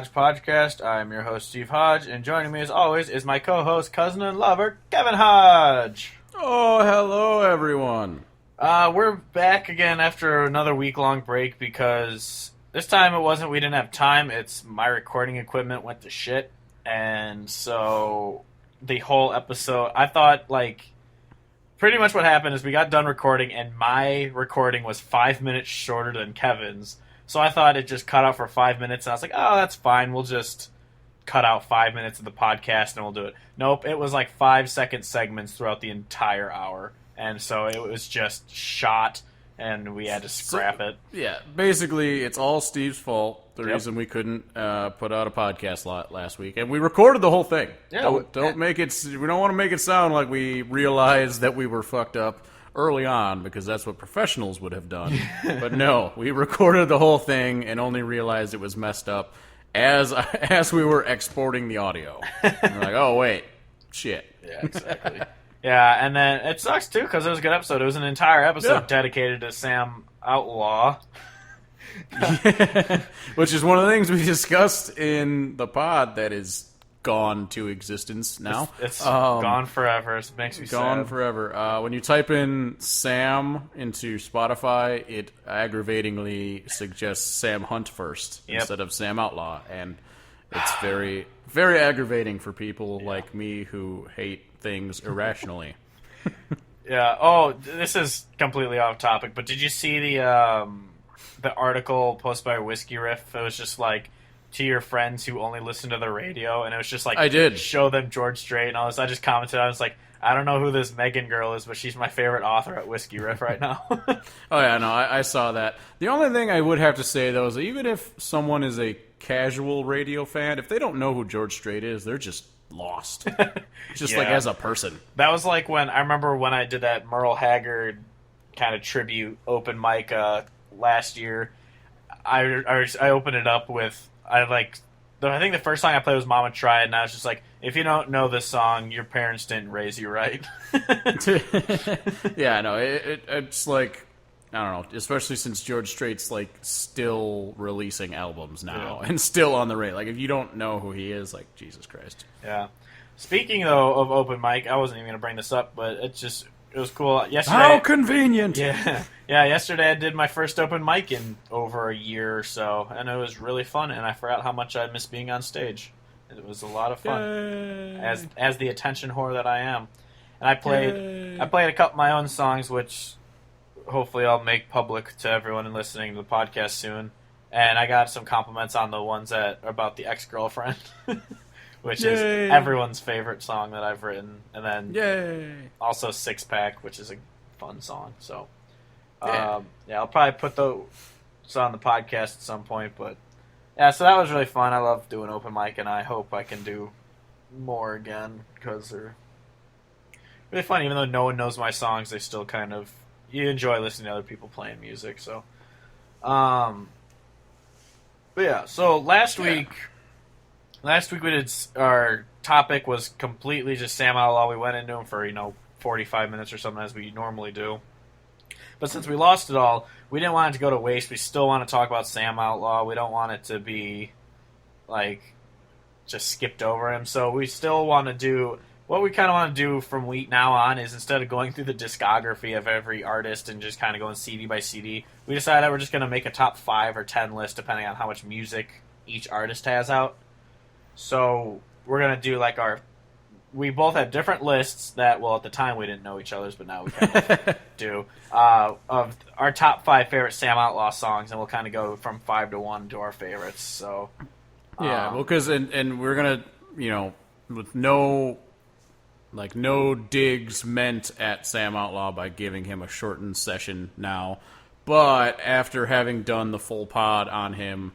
Hodge podcast. I'm your host, Steve Hodge, and joining me as always is my co-host, cousin and lover, Kevin Hodge. Oh, hello, everyone. We're back again after another week-long break because this time we didn't have time. It's my recording equipment went to shit, and so the whole episode, I thought, pretty much what happened is we got done recording, and my recording was 5 minutes shorter than Kevin's. So I thought it just cut out for 5 minutes, and I was like, oh, that's fine. We'll just cut out 5 minutes of the podcast, and we'll do it. Nope, it was 5-second segments throughout the entire hour. And so it was just shot, and we had to scrap it. Yeah, basically, it's all Steve's fault. The reason we couldn't put out a podcast last week. And we recorded the whole thing. Yeah, don't make it... We don't want to make it sound like we realized that we were fucked up early on, because that's what professionals would have done. But no, we recorded the whole thing and only realized it was messed up as we were exporting the audio. And we're like, oh, wait, shit. Yeah, exactly. Yeah, and then it sucks, too, because it was a good episode. It was an entire episode dedicated to Sam Outlaw. Which is one of the things we discussed in the pod that is gone to existence now. It's gone forever. It makes me gone sad. Forever. When you type in Sam into Spotify, it aggravatingly suggests Sam Hunt first instead of Sam Outlaw, and it's very, very aggravating for people like me who hate things irrationally. Yeah. Oh, this is completely off topic, but did you see the article posted by Whiskey Riff? It was just to your friends who only listen to the radio, and it was just I did show them George Strait and all this. I just commented, I was like, I don't know who this Megan girl is, but she's my favorite author at Whiskey Riff right now. Oh yeah, no, I saw that. The only thing I would have to say though is that even if someone is a casual radio fan, if they don't know who George Strait is, they're just lost. Just as a person. That was when I remember when I did that Merle Haggard kind of tribute open mic last year. I opened it up with I think the first song I played was Mama Tried, and I was just like, if you don't know this song, your parents didn't raise you right. Yeah, no, it's I don't know, especially since George Strait's still releasing albums now and still on the radio. If you don't know who he is, Jesus Christ. Yeah. Speaking though of open mic, I wasn't even going to bring this up, but it was cool. Yesterday, how convenient! Yeah, yesterday I did my first open mic in over a year or so, and it was really fun, and I forgot how much I miss being on stage. It was a lot of fun. Yay. As the attention whore that I am. And I played a couple of my own songs, which hopefully I'll make public to everyone listening to the podcast soon. And I got some compliments on the ones that are about the ex-girlfriend. Which is everyone's favorite song that I've written. And then also Six Pack, which is a fun song. So, I'll probably put those on the podcast at some point. But, yeah, so that was really fun. I love doing open mic, and I hope I can do more again because they're really fun. Even though no one knows my songs, they still kind of... You enjoy listening to other people playing music, so... But, yeah, so last week we did, our topic was completely just Sam Outlaw. We went into him for, 45 minutes or something as we normally do. But since we lost it all, we didn't want it to go to waste. We still want to talk about Sam Outlaw. We don't want it to be, just skipped over him. So we still want to do, what we kind of want to do from week now on is instead of going through the discography of every artist and just kind of going CD by CD, we decided that we're just going to make a top 5 or 10 list depending on how much music each artist has out. So we're going to do we both have different lists that, well, at the time we didn't know each other's, but now we kind of do, of our top 5 favorite Sam Outlaw songs, and we'll kind of go from 5 to 1 to our favorites. So, because, and we're going to, with no digs meant at Sam Outlaw by giving him a shortened session now, but after having done the full pod on him,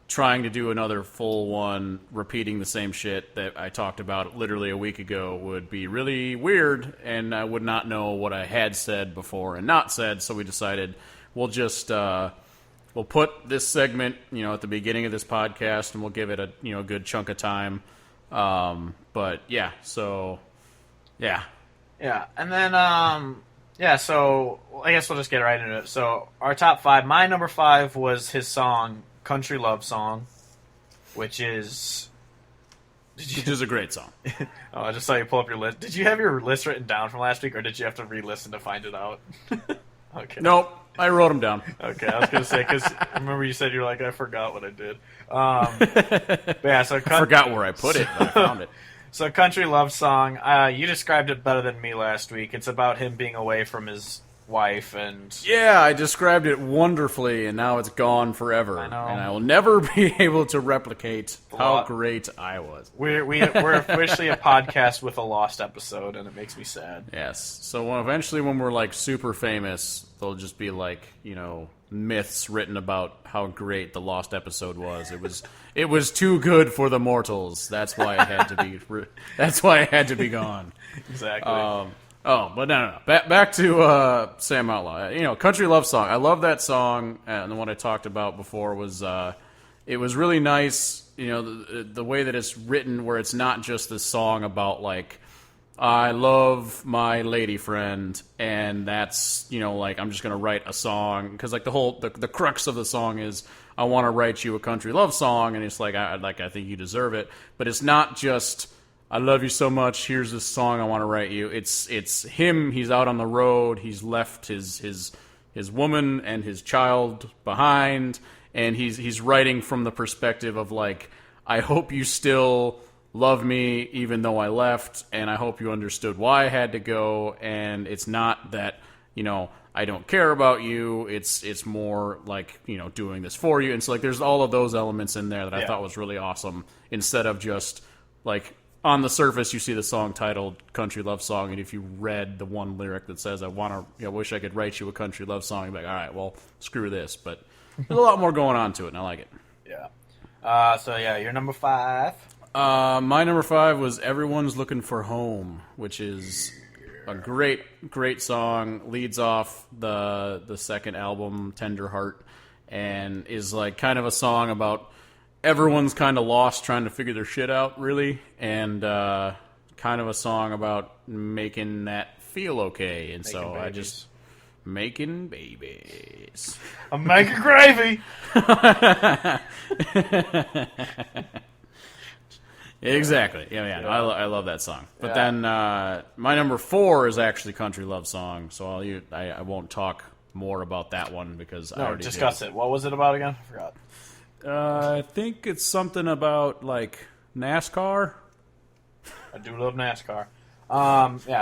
trying to do another full one, repeating the same shit that I talked about literally a week ago would be really weird, and I would not know what I had said before and not said, so we decided we'll just, we'll put this segment, at the beginning of this podcast, and we'll give it a, good chunk of time. But, yeah, so, yeah. Yeah, and then, so I guess we'll just get right into it. So, our top 5, my number 5 was his song, Country Love Song. which is... Which is a great song. Oh, I just saw you pull up your list. Did you have your list written down from last week, or did you have to re-listen to find it out? Okay. Nope, I wrote them down. Okay, I was going to say, because remember you said you were like, I forgot what I did. But yeah, so... I forgot where I put it, but I found it. So Country Love Song, you described it better than me last week. It's about him being away from his wife and... Yeah, I described it wonderfully, and now it's gone forever. I know. And I will never be able to replicate how great I was. We're officially a podcast with a lost episode, and it makes me sad. Yes. So eventually when we're, like, super famous, there'll just be, like, you know, myths written about how great the lost episode was. It was too good for the mortals. That's why it had to be... That's why it had to be gone. Exactly. But no. Back to Sam Outlaw. You know, Country Love Song. I love that song, and the one I talked about before was it was really nice. You know, the way that it's written, where it's not just this song about like I love my lady friend, and that's, you know, like I'm just gonna write a song because like the crux of the song is I want to write you a country love song, and it's like I think you deserve it, but it's not just I love you so much, here's this song I want to write you. It's him, he's out on the road, he's left his woman and his child behind, and he's writing from the perspective of like, I hope you still love me even though I left, and I hope you understood why I had to go, and it's not that, you know, I don't care about you, it's more like, you know, doing this for you. And so like there's all of those elements in there that I thought was really awesome, instead of just like on the surface, you see the song titled "Country Love Song," and if you read the one lyric that says, "I wish I could write you a country love song," you'd be like, "All right, well, screw this." But there's a lot more going on to it, and I like it. Yeah. So yeah, you're number 5. My number 5 was "Everyone's Looking for Home," which is a great song. Leads off the second album, Tender Heart, and is like kind of a song about everyone's kind of lost trying to figure their shit out, really, and kind of a song about making that feel okay. And so babies. I just... Making babies. I'm making gravy! Exactly. Yeah. I love that song. But then my number 4 is actually Country Love Song, so I won't talk more about that one because I already discuss it. What was it about again? I forgot. I think it's something about, like, NASCAR. I do love NASCAR.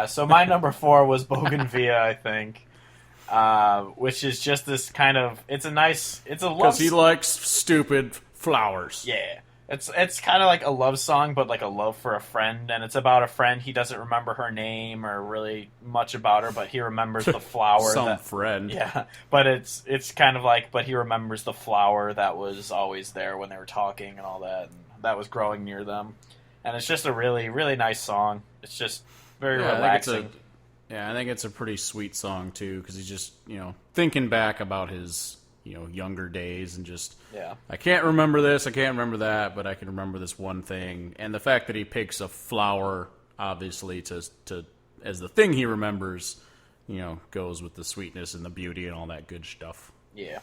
So my number 4 was Bougainvillea, I think. Which is just this kind of... It's a love... Because he likes stupid flowers. Yeah. It's kind of like a love song, but like a love for a friend. And it's about a friend. He doesn't remember her name or really much about her, but he remembers the flower. Friend. Yeah. But it's kind of like... But he remembers the flower that was always there when they were talking and all that. And that was growing near them. And it's just a really, really nice song. It's just very relaxing. I think it's a pretty sweet song, too, because he's just, you know, thinking back about his, you know, younger days and just, I can't remember this, I can't remember that, but I can remember this one thing. And the fact that he picks a flower, obviously, to as the thing he remembers, you know, goes with the sweetness and the beauty and all that good stuff. Yeah.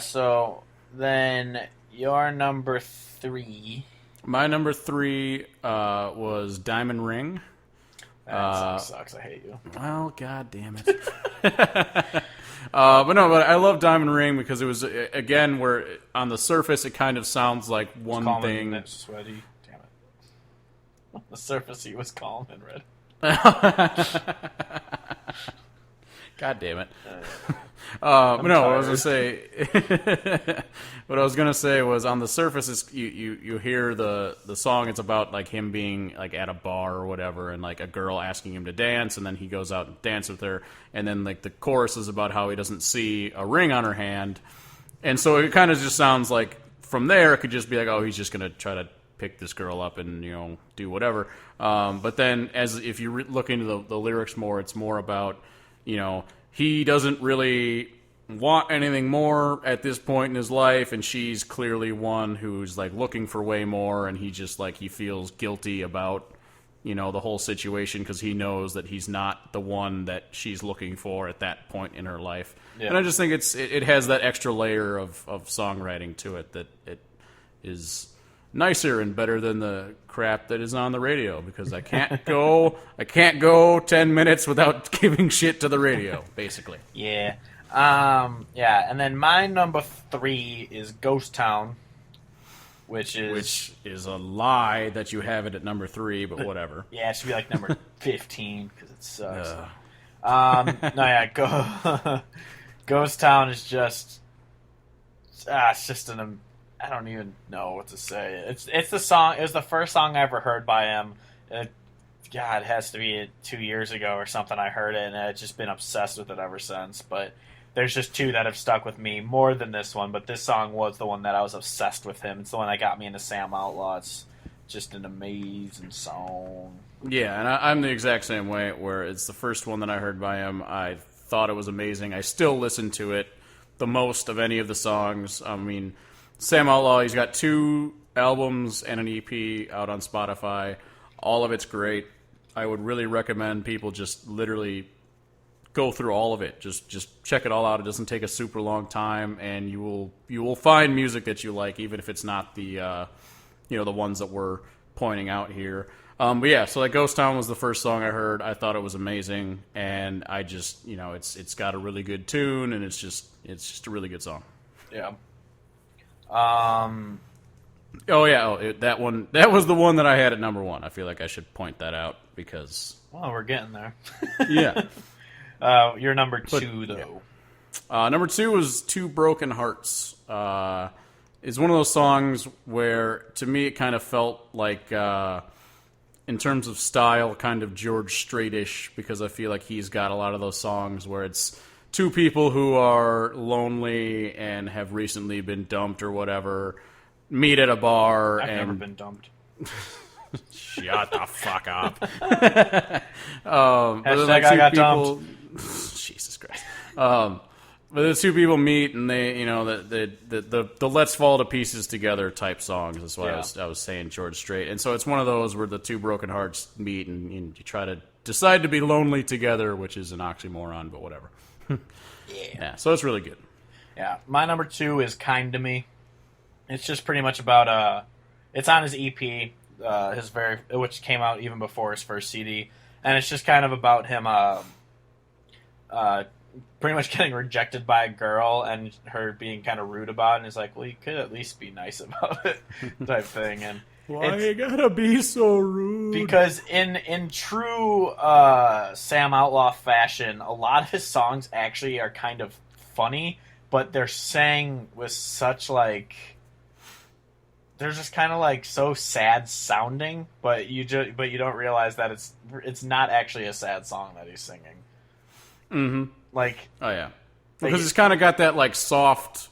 So then your number 3. My number 3 was Diamond Ring. That sucks. I hate you. Well, god damn it. But I love Diamond Ring because it was, again, where on the surface it kind of sounds like one thing. It's sweaty. Damn it. On the surface he was calm and red. God damn it. But no, what I was gonna say was on the surface is you hear the song. It's about like him being like at a bar or whatever, and like a girl asking him to dance, and then he goes out and dances with her, and then like the chorus is about how he doesn't see a ring on her hand, and so it kind of just sounds like from there it could just be like, oh, he's just gonna try to pick this girl up and, you know, do whatever. But then if you look into the lyrics more, it's more about, you know, he doesn't really want anything more at this point in his life, and she's clearly one who's like looking for way more, and he just like he feels guilty about the whole situation because he knows that he's not the one that she's looking for at that point in her life. Yeah. And I just think it has that extra layer of songwriting to it that it is nicer and better than the crap that is on the radio, because I can't go 10 minutes without giving shit to the radio, basically. Yeah. And then my number 3 is Ghost Town, which is a lie that you have it at number 3, but whatever. Yeah, it should be like number 15 because it sucks. Ghost Town is just it's just I don't even know what to say. It's the song. It was the first song I ever heard by him. It has to be 2 years ago or something. I heard it, and I've just been obsessed with it ever since. But there's just 2 that have stuck with me more than this one. But this song was the one that I was obsessed with him. It's the one that got me into Sam Outlaw. It's just an amazing song. Yeah, and I'm the exact same way, where it's the first one that I heard by him. I thought it was amazing. I still listen to it the most of any of the songs. I mean, Sam Outlaw, he's got 2 albums and an EP out on Spotify. All of it's great. I would really recommend people just literally go through all of it. Just check it all out. It doesn't take a super long time, and you will find music that you like, even if it's not the the ones that we're pointing out here. But yeah, so like Ghost Town was the first song I heard. I thought it was amazing, and I just it's got a really good tune, and it's just a really good song. Yeah. That one. That was the one that I had at number 1. I feel like I should point that out because. Well, we're getting there. Yeah. You're number 2, though. Yeah. Number 2 was Two Broken Hearts. It's one of those songs where, to me, it kind of felt like, in terms of style, kind of George Strait-ish, because I feel like he's got a lot of those songs where it's 2 people who are lonely and have recently been dumped or whatever, meet at a bar. I've never been dumped. Shut the fuck up. Hashtag I got dumped. Jesus Christ. But the 2 people meet, and they, the Let's Fall to Pieces Together type songs. That's why I was saying George Strait. And so it's one of those where the 2 broken hearts meet, and you try to decide to be lonely together, which is an oxymoron, but whatever. Yeah, so it's really good. Yeah, my number 2 is Kind to Me. It's just pretty much about it's on his EP, which came out even before his first CD, and it's just kind of about him pretty much getting rejected by a girl and her being kind of rude about it, and he's like, well, you could at least be nice about it, type thing. And why you gotta be so rude? Because in true Sam Outlaw fashion, a lot of his songs actually are kind of funny, but they're sang with such they're just kind of so sad sounding, but you don't realize that it's not actually a sad song that he's singing. Mm-hmm. Oh yeah, because it's kind of got that soft,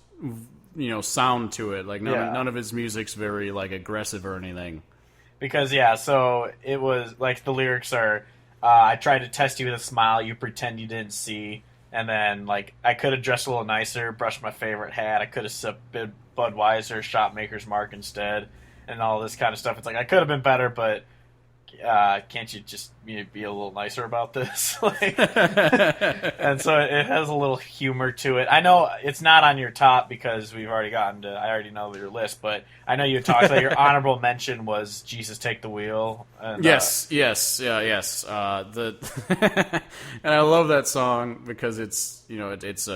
sound to it. None of his music's very aggressive or anything. Because so it was the lyrics are, I tried to test you with a smile, you pretend you didn't see, and then I could have dressed a little nicer, brushed my favorite hat, I could have sipped Budweiser, shot Maker's Mark instead, and all this kind of stuff. It's I could have been better, but can't you just be a little nicer about this? And so it has a little humor to it. I know it's not on your top because we've already gotten to, I already know your list, but I know you talked about your honorable mention was Jesus Take the Wheel. And, yes. And I love that song because it's, it's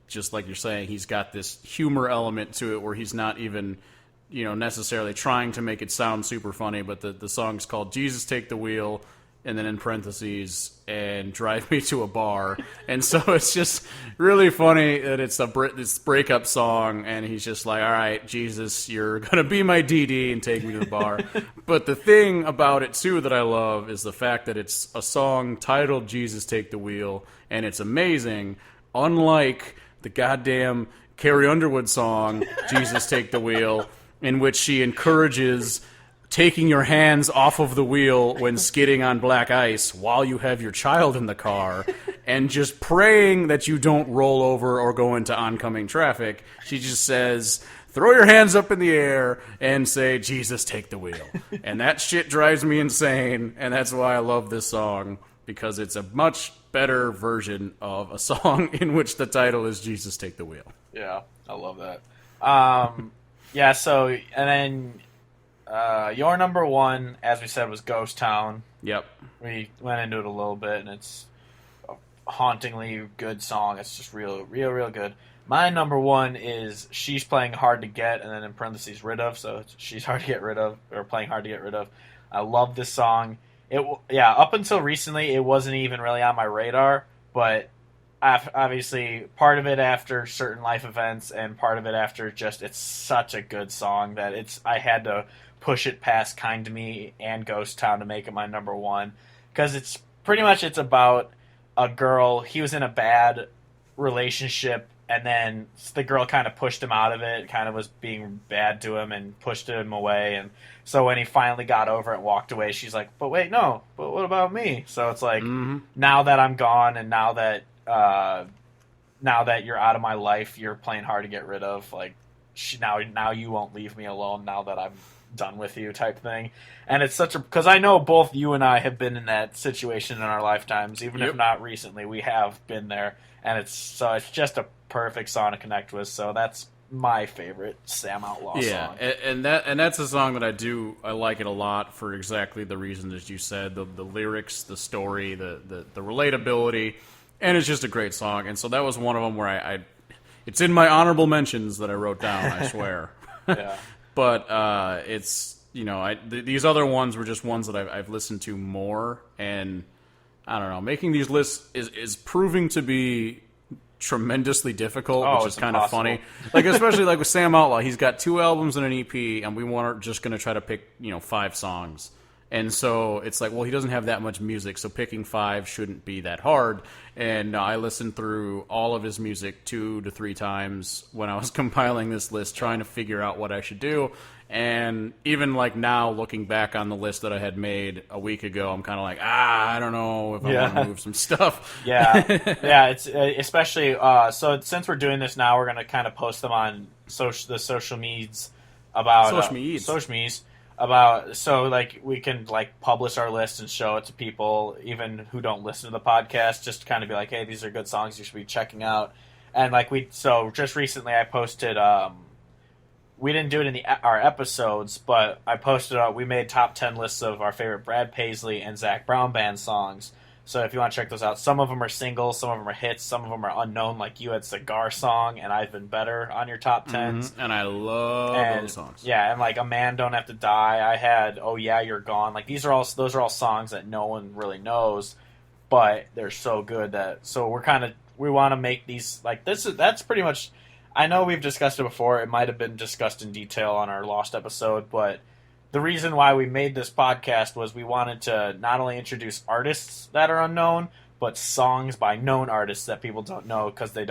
just like you're saying, he's got this humor element to it where he's not even necessarily trying to make it sound super funny, but the song's called Jesus Take the Wheel, and then in parentheses, and Drive Me to a Bar. And so it's just really funny that it's this breakup song, and he's just all right, Jesus, you're going to be my DD and take me to the bar. But the thing about it, too, that I love is the fact that it's a song titled Jesus Take the Wheel, and it's amazing, unlike the goddamn Carrie Underwood song, Jesus Take the Wheel, in which she encourages taking your hands off of the wheel when skidding on black ice while you have your child in the car, and just praying that you don't roll over or go into oncoming traffic. She just says, throw your hands up in the air and say, Jesus, take the wheel. And that shit drives me insane, and that's why I love this song, because it's a much better version of a song in which the title is Jesus, Take the Wheel. Yeah, I love that. Yeah, so, and then your number one, as we said, was Ghost Town. Yep. We went into it a little bit, and it's a hauntingly good song. It's just real good. My number one is She's Playing Hard to Get, and then in parentheses, Rid Of, so She's Hard to Get Rid Of, or Playing Hard to Get Rid Of. I love this song. Up until recently, it wasn't even really on my radar, but obviously part of it after certain life events, and part of it after just it's such a good song that I had to push it past Kind to Me and Ghost Town to make it my number one, because it's about a girl. He was in a bad relationship, and then the girl kind of pushed him out of it, kind of was being bad to him and pushed him away. And so when he finally got over it and walked away, she's like, but wait, no, but what about me? So it's like, now that I'm gone, and now that you're out of my life, you're playing hard to get rid of. Like, now you won't leave me alone now that I'm done with you, type thing. And it's because I know both you and I have been in that situation in our lifetimes, even if not recently, we have been there. And it's just a perfect song to connect with. So that's my favorite Sam Outlaw song. Yeah, and that's a song that I like it a lot for exactly the reasons that you said, the lyrics, the story, the relatability, and it's just a great song. And so that was one of them where it's in my honorable mentions that I wrote down, I swear. Yeah. But it's, these other ones were just ones that I've listened to more, and I don't know, making these lists is proving to be tremendously difficult, which is kind of funny. Like, especially like with Sam Outlaw, he's got 2 albums and an EP, and we're just going to try to pick 5 songs. And so it's like, well, he doesn't have that much music, so picking 5 shouldn't be that hard. And I listened through all of his music 2 to 3 times when I was compiling this list, trying to figure out what I should do. And even like now, looking back on the list that I had made a week ago, I'm kind of like, I don't know if I want to move some stuff. Yeah, it's especially so since we're doing this now, we're going to kind of post them on the social medias about so like we can like publish our list and show it to people even who don't listen to the podcast, just to kind of be like, hey, these are good songs you should be checking out. And like just recently I posted we didn't do it in our episodes, but I posted we made top 10 lists of our favorite Brad Paisley and Zach Brown Band songs. So if you want to check those out, some of them are singles, some of them are hits, some of them are unknown, like you had Cigar Song and I've Been Better on your top 10s. And I love those songs. Yeah, and like A Man Don't Have to Die, I had Oh Yeah, You're Gone. Like those are all songs that no one really knows, but they're so good we want to make these like that's pretty much. I know we've discussed it before. It might have been discussed in detail on our Lost episode, but the reason why we made this podcast was we wanted to not only introduce artists that are unknown, but songs by known artists that people don't know because they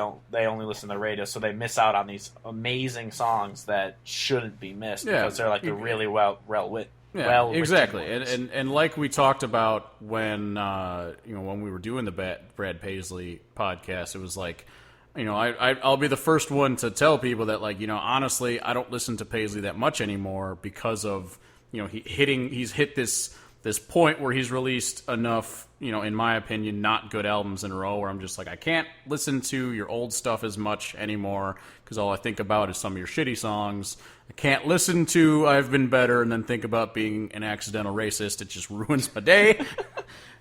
only listen to the radio, so they miss out on these amazing songs that shouldn't be missed because they're like really well written. Yeah, exactly. And like we talked about when when we were doing the Brad Paisley podcast, it was like, I'll be the first one to tell people that, like, honestly, I don't listen to Paisley that much anymore because of, he's hit this point where he's released enough, in my opinion, not good albums in a row where I'm just like, I can't listen to your old stuff as much anymore because all I think about is some of your shitty songs. I can't listen to I've Been Better and then think about being an accidental racist. It just ruins my day.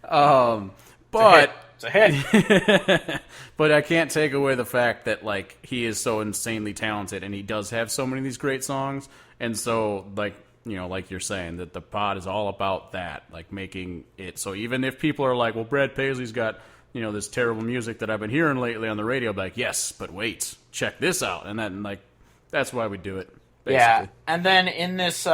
But it's a hit. But I can't take away the fact that, like, he is so insanely talented and he does have so many of these great songs. And so, like, like you're saying, that the pod is all about that, like making it so even if people are like, well, Brad Paisley's got, this terrible music that I've been hearing lately on the radio, I'll be like, yes, but wait, check this out. And then, like, that's why we do it, basically. Yeah, and then in this,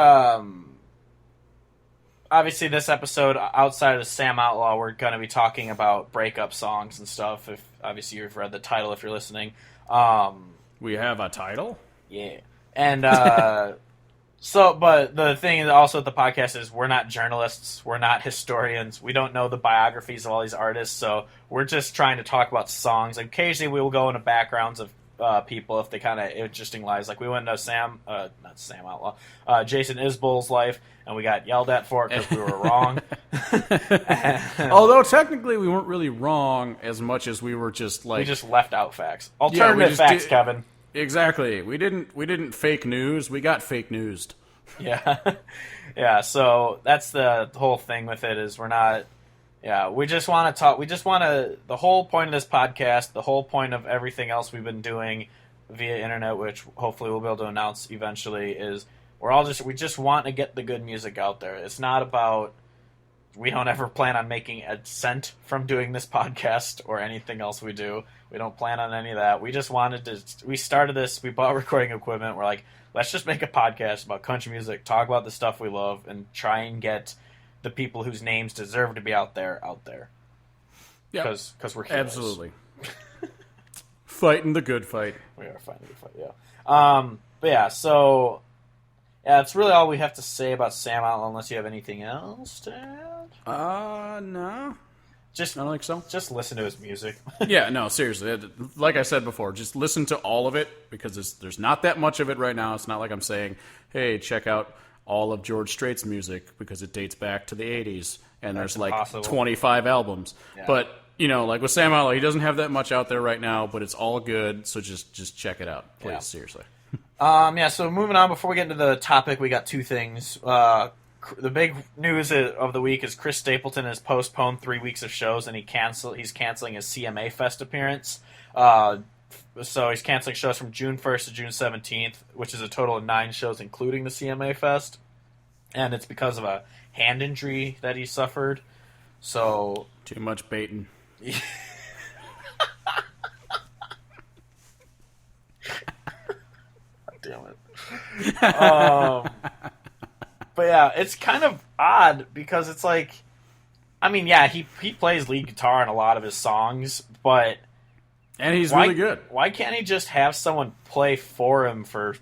obviously this episode, outside of Sam Outlaw, we're going to be talking about breakup songs and stuff. If obviously you've read the title if you're listening. We have a title? Yeah. And but the thing also with the podcast is we're not journalists, we're not historians, we don't know the biographies of all these artists, so we're just trying to talk about songs. Occasionally we will go into backgrounds of people if they kind of interesting lives. Like we went to not Sam Outlaw, Jason Isbell's life, and we got yelled at for it because we were wrong. Although technically we weren't really wrong as much as we were just like we just left out facts, alternative facts, Kevin. Exactly. We didn't fake news. We got fake newsed. Yeah, yeah. So that's the whole thing with it is we're not. Yeah, we just want to talk. We just want to. The whole point of this podcast, the whole point of everything else we've been doing via internet, which hopefully we'll be able to announce eventually, is we just want to get the good music out there. It's not about. We don't ever plan on making a cent from doing this podcast or anything else we do. We don't plan on any of that. We just wanted to. We started this. We bought recording equipment. We're like, let's just make a podcast about country music, talk about the stuff we love, and try and get the people whose names deserve to be out there. Yeah, because we're heroes. Absolutely fighting the good fight. We are fighting the good fight. Yeah. But yeah. So yeah, that's really all we have to say about Sam Outlaw. Unless you have anything else to add. No. Just I don't think so. Just listen to his music. Yeah, no, seriously. Like I said before, just listen to all of it because there's not that much of it right now. It's not like I'm saying, hey, check out all of George Strait's music because it dates back to the 80s and That's there's like impossible. 25 albums. Yeah. But, like with Sam Outlaw, he doesn't have that much out there right now, but it's all good, so just check it out, please, seriously. So moving on, before we get into the topic, we got two things. The big news of the week is Chris Stapleton has postponed 3 weeks of shows, and he's canceling his CMA Fest appearance. So he's canceling shows from June 1st to June 17th, which is a total of 9 shows, including the CMA Fest. And it's because of a hand injury that he suffered. So Too much baiting. Damn it. But yeah, it's kind of odd because it's like, I mean, yeah, he plays lead guitar in a lot of his songs, but and he's really good. Why can't he just have someone play for him for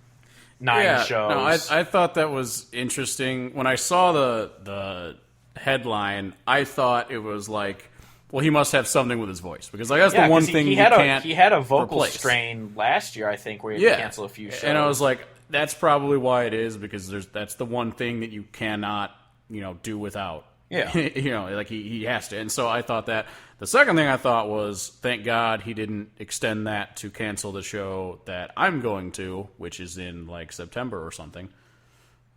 9 shows? No, I thought that was interesting. When I saw the headline, I thought it was like, well, he must have something with his voice because like that's the one thing he can't. He had a vocal replace. strain last year, I think, where he had to cancel a few shows. And I was like, that's probably why it is because that's the one thing that you cannot do without. Yeah. Like he has to. And so I thought that. The second thing I thought was, thank God he didn't extend that to cancel the show that I'm going to, which is in like September or something,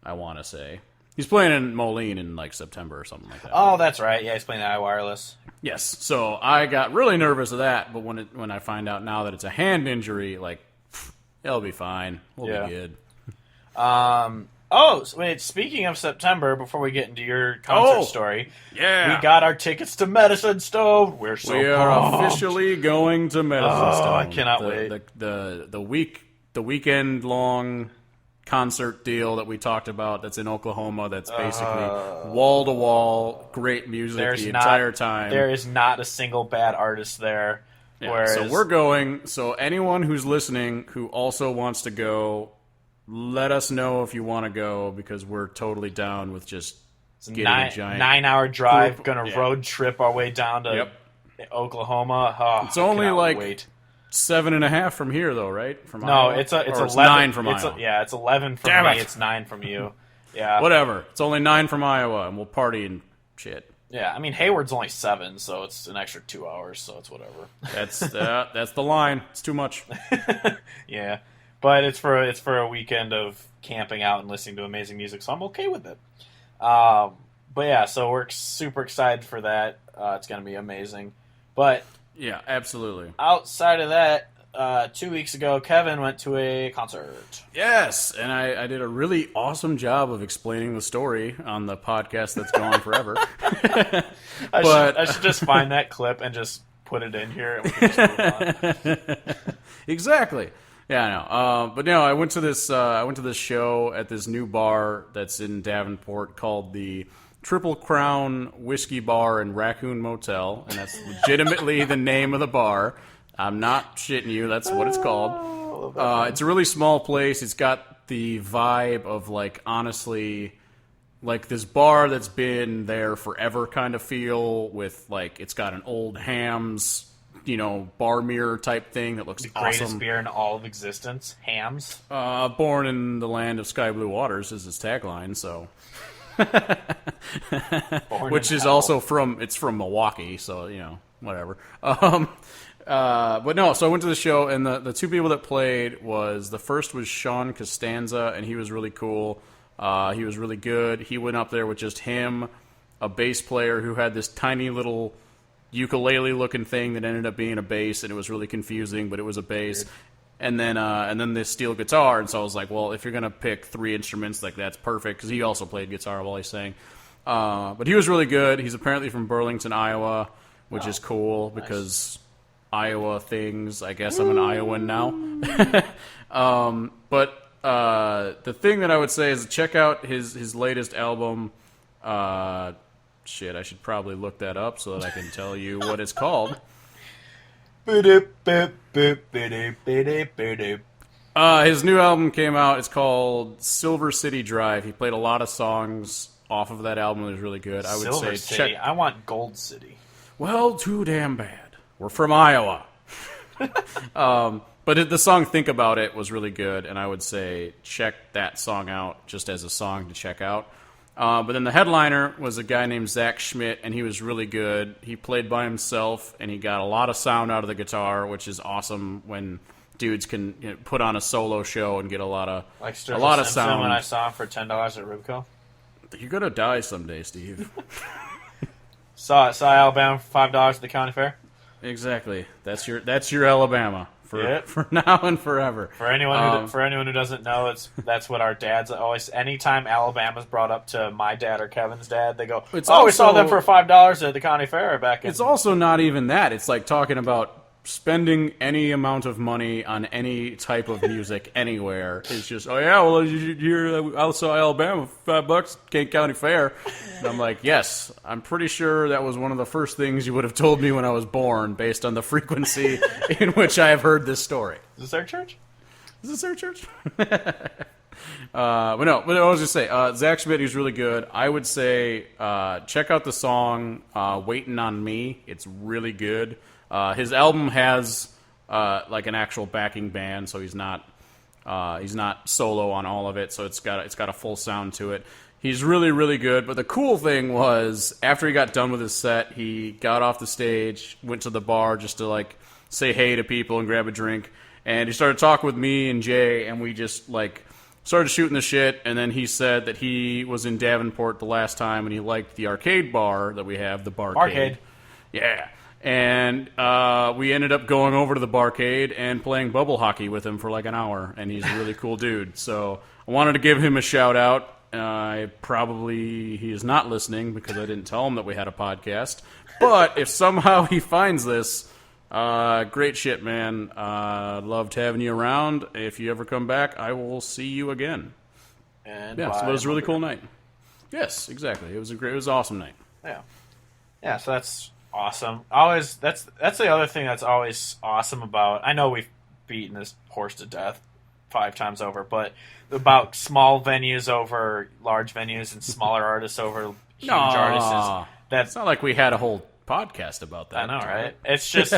I want to say. He's playing in Moline in like September or something like that. Oh, that's right. Yeah, he's playing the iWireless. Yes. So I got really nervous of that, but when I find out now that it's a hand injury, like, it'll be fine. We'll be good. Wait, speaking of September, before we get into your concert story, we got our tickets to Medicine Stone. We are officially going to Medicine Stone. I cannot wait. The weekend long concert deal that we talked about that's in Oklahoma that's basically wall to wall great music entire time. There is not a single bad artist there. Yeah, so we're going. So anyone who's listening who also wants to go, let us know if you want to go because we're totally down with just getting a giant 9-hour drive. Gonna road trip our way down to Oklahoma. Oh, it's only like 7.5 from here, though, right? From no, Iowa? it's 11. 9 from Iowa. It's 11 from me. It's 9 from you. Yeah, whatever. It's only 9 from Iowa, and we'll party and shit. Yeah, I mean Hayward's only 7, so it's an extra 2 hours. So it's whatever. That's the line. It's too much. Yeah, but it's for a weekend of camping out and listening to amazing music, so I'm okay with it. But yeah, so we're super excited for that. It's gonna be amazing. But yeah, absolutely. Outside of that, 2 weeks ago, Kevin went to a concert. Yes, and I did a really awesome job of explaining the story on the podcast that's gone forever. I should just find that clip and just put it in here, and we can just move on. Exactly. Yeah, I know. But no, I went to this show at this new bar that's in Davenport called the Triple Crown Whiskey Bar and Raccoon Motel, and that's legitimately the name of the bar. I'm not shitting you. That's what it's called. It's a really small place. It's got the vibe of, like, honestly, like this bar that's been there forever kind of feel with, like, it's got an old Hams bar mirror type thing that looks The greatest awesome. beer in all of existence, Hams. Born in the land of sky blue waters is his tagline. So, which is also from Milwaukee. So whatever. But no, so I went to the show, and the two people that played the first was Sean Costanza, and he was really cool. He was really good. He went up there with just him, a bass player who had this tiny little ukulele-looking thing that ended up being a bass, and it was really confusing, but it was a bass. Weird. And then this steel guitar, and so I was like, well, if you're gonna pick three instruments, like that's perfect, because he also played guitar while he sang. But he was really good. He's apparently from Burlington, Iowa, which is cool because Iowa things. I guess I'm an Iowan now. But the thing that I would say is check out his latest album. Shit, I should probably look that up so that I can tell you what it's called. His new album came out. It's called Silver City Drive. He played a lot of songs off of that album. It was really good. I would Silver say City. I want Gold City. Well, too damn bad. We're from Iowa. But the song Think About It was really good, and I would say check that song out just as a song to check out. But then the headliner was a guy named Zach Schmidt, and he was really good. He played by himself, and he got a lot of sound out of the guitar, which is awesome when dudes can put on a solo show and get a lot of sound. When I saw him for $10 at Rubco. You're gonna die someday, Steve. saw Alabama for $5 at the county fair. Exactly. That's your Alabama for now and forever. For anyone who doesn't know, that's what our dads always. Anytime Alabama's brought up to my dad or Kevin's dad, they go, we saw them for $5 at the county fair back in. It's also not even that. It's like talking about spending any amount of money on any type of music anywhere. It's just, I saw Alabama for $5 Kent County Fair. And I'm like, yes, I'm pretty sure that was one of the first things you would have told me when I was born, based on the frequency in which I have heard this story. Is this our church? But I was just say, Zach Schmidt, he's really good. I would say check out the song "Waiting on Me." It's really good. His album has like an actual backing band, so he's not solo on all of it. So it's got a full sound to it. He's really, really good. But the cool thing was, after he got done with his set, he got off the stage, went to the bar just to like say hey to people and grab a drink, and he started talking with me and Jay, and we just like started shooting the shit. And then he said that he was in Davenport the last time, and he liked the arcade bar that we have, the Barcade. Yeah. And we ended up going over to the Barcade and playing bubble hockey with him for like an hour, and he's a really cool dude. So I wanted to give him a shout out. He is not listening because I didn't tell him that we had a podcast. But if somehow he finds this, great shit, man. Loved having you around. If you ever come back, I will see you again. And so it was a really cool night. Yes, exactly. It was an awesome night. Yeah. So that's awesome. Always, that's the other thing that's always awesome about. I know we've beaten this horse to death 5 times over, but about small venues over large venues and smaller artists over huge artists. It's not like we had a whole podcast about that. I know, right? It's just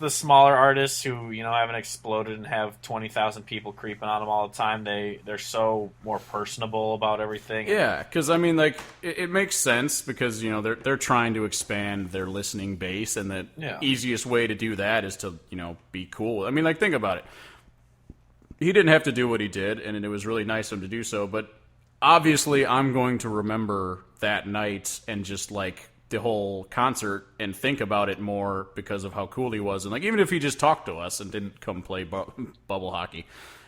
the smaller artists who haven't exploded and have 20,000 people creeping on them all the time. They're so more personable about everything. Yeah, because I mean, like it makes sense because they're trying to expand their listening base, and the easiest way to do that is to be cool. I mean, like think about it. He didn't have to do what he did, and it was really nice of him to do so. But obviously, I'm going to remember that night and just like the whole concert and think about it more because of how cool he was. And like even if he just talked to us and didn't come play bubble hockey,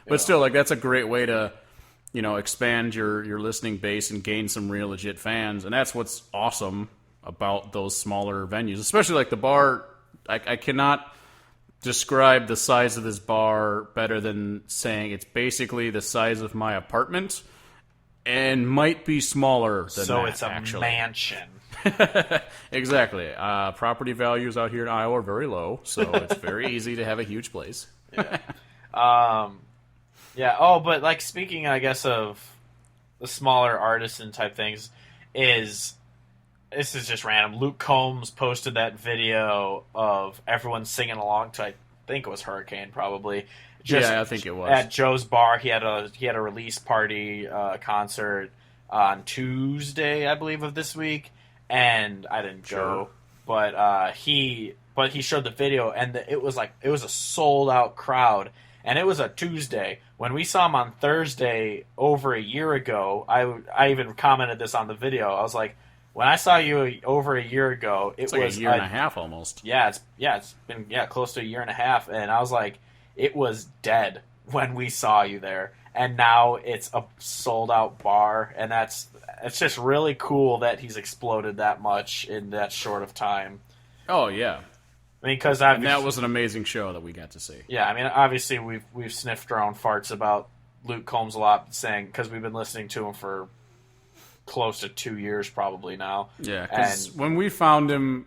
but still, like that's a great way to expand your listening base and gain some real legit fans. And that's what's awesome about those smaller venues, especially like the bar. I cannot describe the size of this bar better than saying it's basically the size of my apartment and might be smaller than so that, it's a actually. Mansion. Exactly. Property values out here in Iowa are very low, so it's very easy to have a huge place. Yeah. Oh, but like speaking, I guess, of the smaller artisan type things, is this is just random. Luke Combs posted that video of everyone singing along to, I think it was Hurricane, probably. I think it was. At Joe's bar, he had a release party concert on Tuesday, I believe, of this week, and I didn't go, but he showed the video, and it was a sold out crowd, and it was a Tuesday. When we saw him on Thursday over a year ago, I even commented this on the video. I was like, when I saw you over a year ago, it was like a year and a half almost. Yeah, it's been close to a year and a half, and I was like, it was dead when we saw you there, and now it's a sold out bar, and it's just really cool that he's exploded that much in that short of time. Oh yeah. I mean, because that was an amazing show that we got to see. Yeah, I mean, obviously we've sniffed our own farts about Luke Combs a lot, saying because we've been listening to him for close to 2 years probably now. Yeah, because when we found him,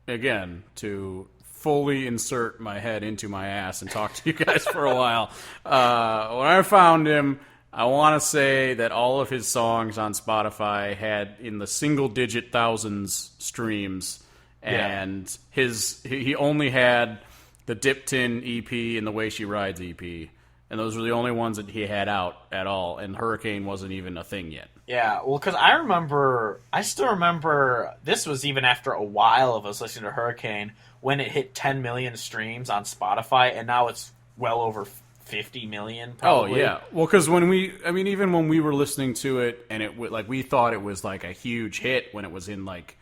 again, to fully insert my head into my ass and talk to you guys for a while, when I found him, I want to say that all of his songs on Spotify had in the single-digit thousands streams. And he only had the Dipton EP and the Way She Rides EP, and those were the only ones that he had out at all. And Hurricane wasn't even a thing yet. Yeah, well, because I still remember this was even after a while of us listening to Hurricane when it hit 10 million streams on Spotify, and now it's well over 50 million. Probably. Oh yeah, well, because even when we were listening to it, and we thought it was like a huge hit when it was in like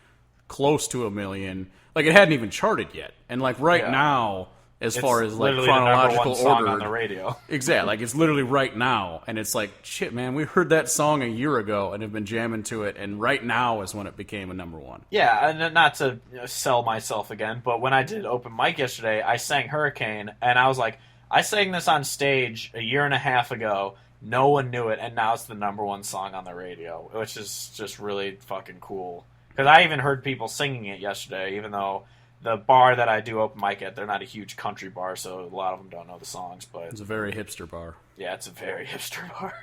close to 1 million. Like, it hadn't even charted yet. And, like, now, as far as, like, chronological order on the radio. Exactly. Like, it's literally right now. And it's like, shit, man, we heard that song a year ago and have been jamming to it. And right now is when it became a number one. Yeah, and not to sell myself again, but when I did open mic yesterday, I sang Hurricane. And I was like, I sang this on stage a year and a half ago. No one knew it. And now it's the number one song on the radio, which is just really fucking cool. Because I even heard people singing it yesterday, even though the bar that I do open mic at, they're not a huge country bar, so a lot of them don't know the songs. But it's a very hipster bar. Yeah, it's a very hipster bar.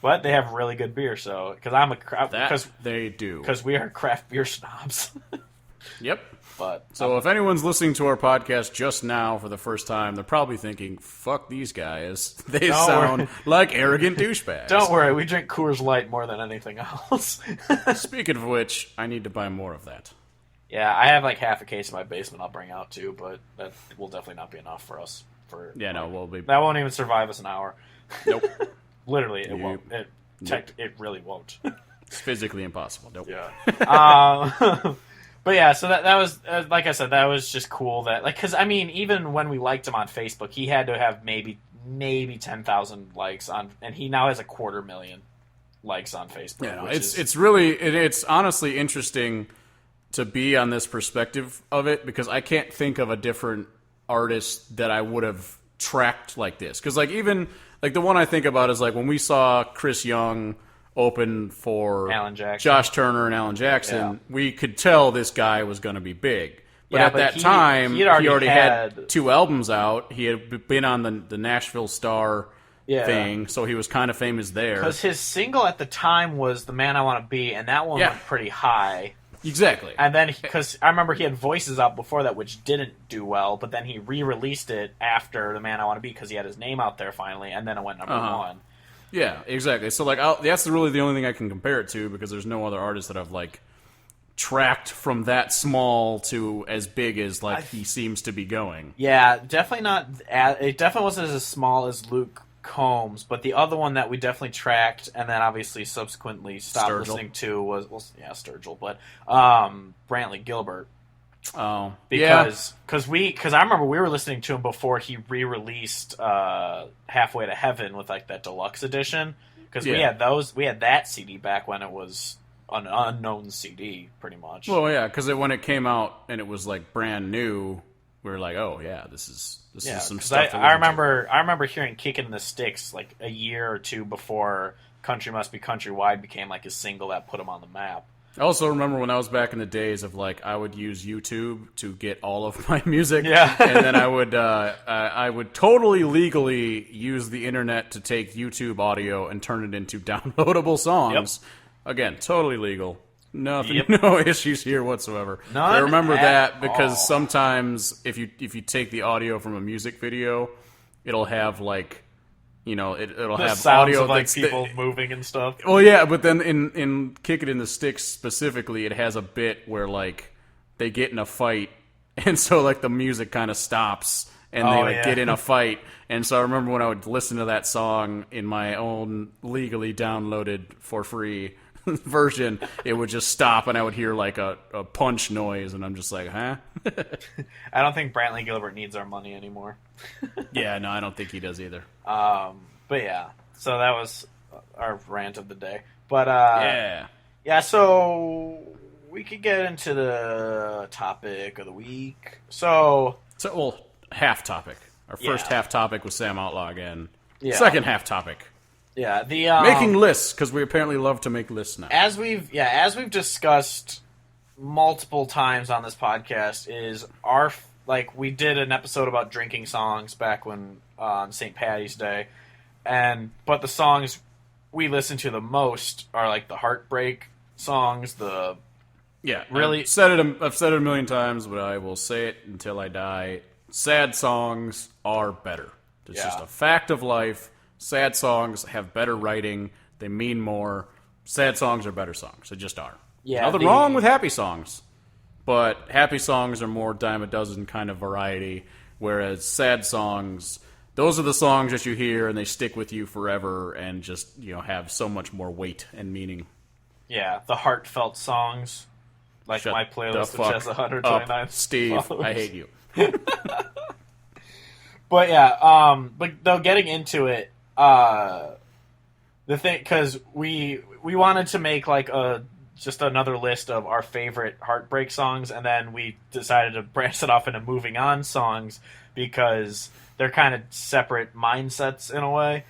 But they have really good beer, so... Because they do. Because we are craft beer snobs. Yep. So if anyone's listening to our podcast just now for the first time, they're probably thinking, fuck these guys. They sound like arrogant douchebags. Don't worry, we drink Coors Light more than anything else. Speaking of which, I need to buy more of that. Yeah, I have like half a case in my basement I'll bring out too, but that will definitely not be enough for us. That won't even survive us an hour. Nope. Literally, it won't. It really won't. It's physically impossible. Nope. Yeah. But yeah, so that was, like I said, that was just cool that, like, because, I mean, even when we liked him on Facebook, he had to have maybe 10,000 likes on, and he now has 250,000 likes on Facebook. Yeah, it's honestly interesting to be on this perspective of it, because I can't think of a different artist that I would have tracked like this. Because, like, even, like, the one I think about is, like, when we saw Chris Young open for Josh Turner and Alan Jackson, we could tell this guy was going to be big. But at that time, he already had 2 albums out. He had been on the Nashville Star thing, so he was kind of famous there. Because his single at the time was The Man I Want to Be, and that one went pretty high. Exactly. And then, because I remember he had Voices out before that, which didn't do well, but then he re-released it after The Man I Want to Be because he had his name out there finally, and then it went number one. Yeah, exactly. So, like, that's really the only thing I can compare it to, because there's no other artist that I've, like, tracked from that small to as big as, like, he seems to be going. Yeah, definitely not. It definitely wasn't as small as Luke Combs, but the other one that we definitely tracked and then obviously subsequently stopped listening to was, Sturgill, but Brantley Gilbert. Oh, because I remember we were listening to him before he re-released Halfway to Heaven with like that deluxe edition, because we had that CD back when it was an unknown CD pretty much. Well, yeah, because when it came out and it was like brand new, we were like, oh yeah, this is some stuff. I remember hearing Kickin' the Sticks like a year or two before Country Must Be Countrywide became like a single that put him on the map. I also remember when I was back in the days of, like, I would use YouTube to get all of my music. Yeah. And then I would totally legally use the internet to take YouTube audio and turn it into downloadable songs. Yep. Again, totally legal. Nothing, Yep. no issues here whatsoever. None I remember at that because all. sometimes if you take the audio from a music video, it'll have like, it'll The have sounds audio of like that's people moving and stuff. well, yeah, but then in Kick It in the Sticks specifically, it has a bit where like they get in a fight, and so like the music kind of stops, and they get in a fight. And so I remember when I would listen to that song in my own legally downloaded for free version, it would just stop, and I would hear like a punch noise, and I'm just like, huh? I don't think Brantley Gilbert needs our money anymore. Yeah, no, I don't think he does either. But yeah, so that was our rant of the day. But yeah. So we could get into the topic of the week. Well, half topic. Our first half topic was Sam Outlaw again. Yeah. Second half topic. Yeah, the Making lists, because we apparently love to make lists now. as we've discussed multiple times on this podcast, is we did an episode about drinking songs back when on St. Patty's Day, but the songs we listen to the most are like the heartbreak songs. Really, I've said it a million times, but I will say it until I die. Sad songs are better. It's just a fact of life. Sad songs have better writing. They mean more. Sad songs are better songs. They just are. Yeah, Nothing wrong with happy songs, but happy songs are more dime a dozen kind of variety, whereas sad songs, those are the songs that you hear and they stick with you forever and just, have so much more weight and meaning. Yeah, the heartfelt songs, like Shut my the playlist, which fuck has 129 up, Steve, followers. I hate you. But yeah, but though getting into it, the thing, because we wanted to make like just another list of our favorite heartbreak songs, and then we decided to branch it off into moving on songs because they're kind of separate mindsets in a way.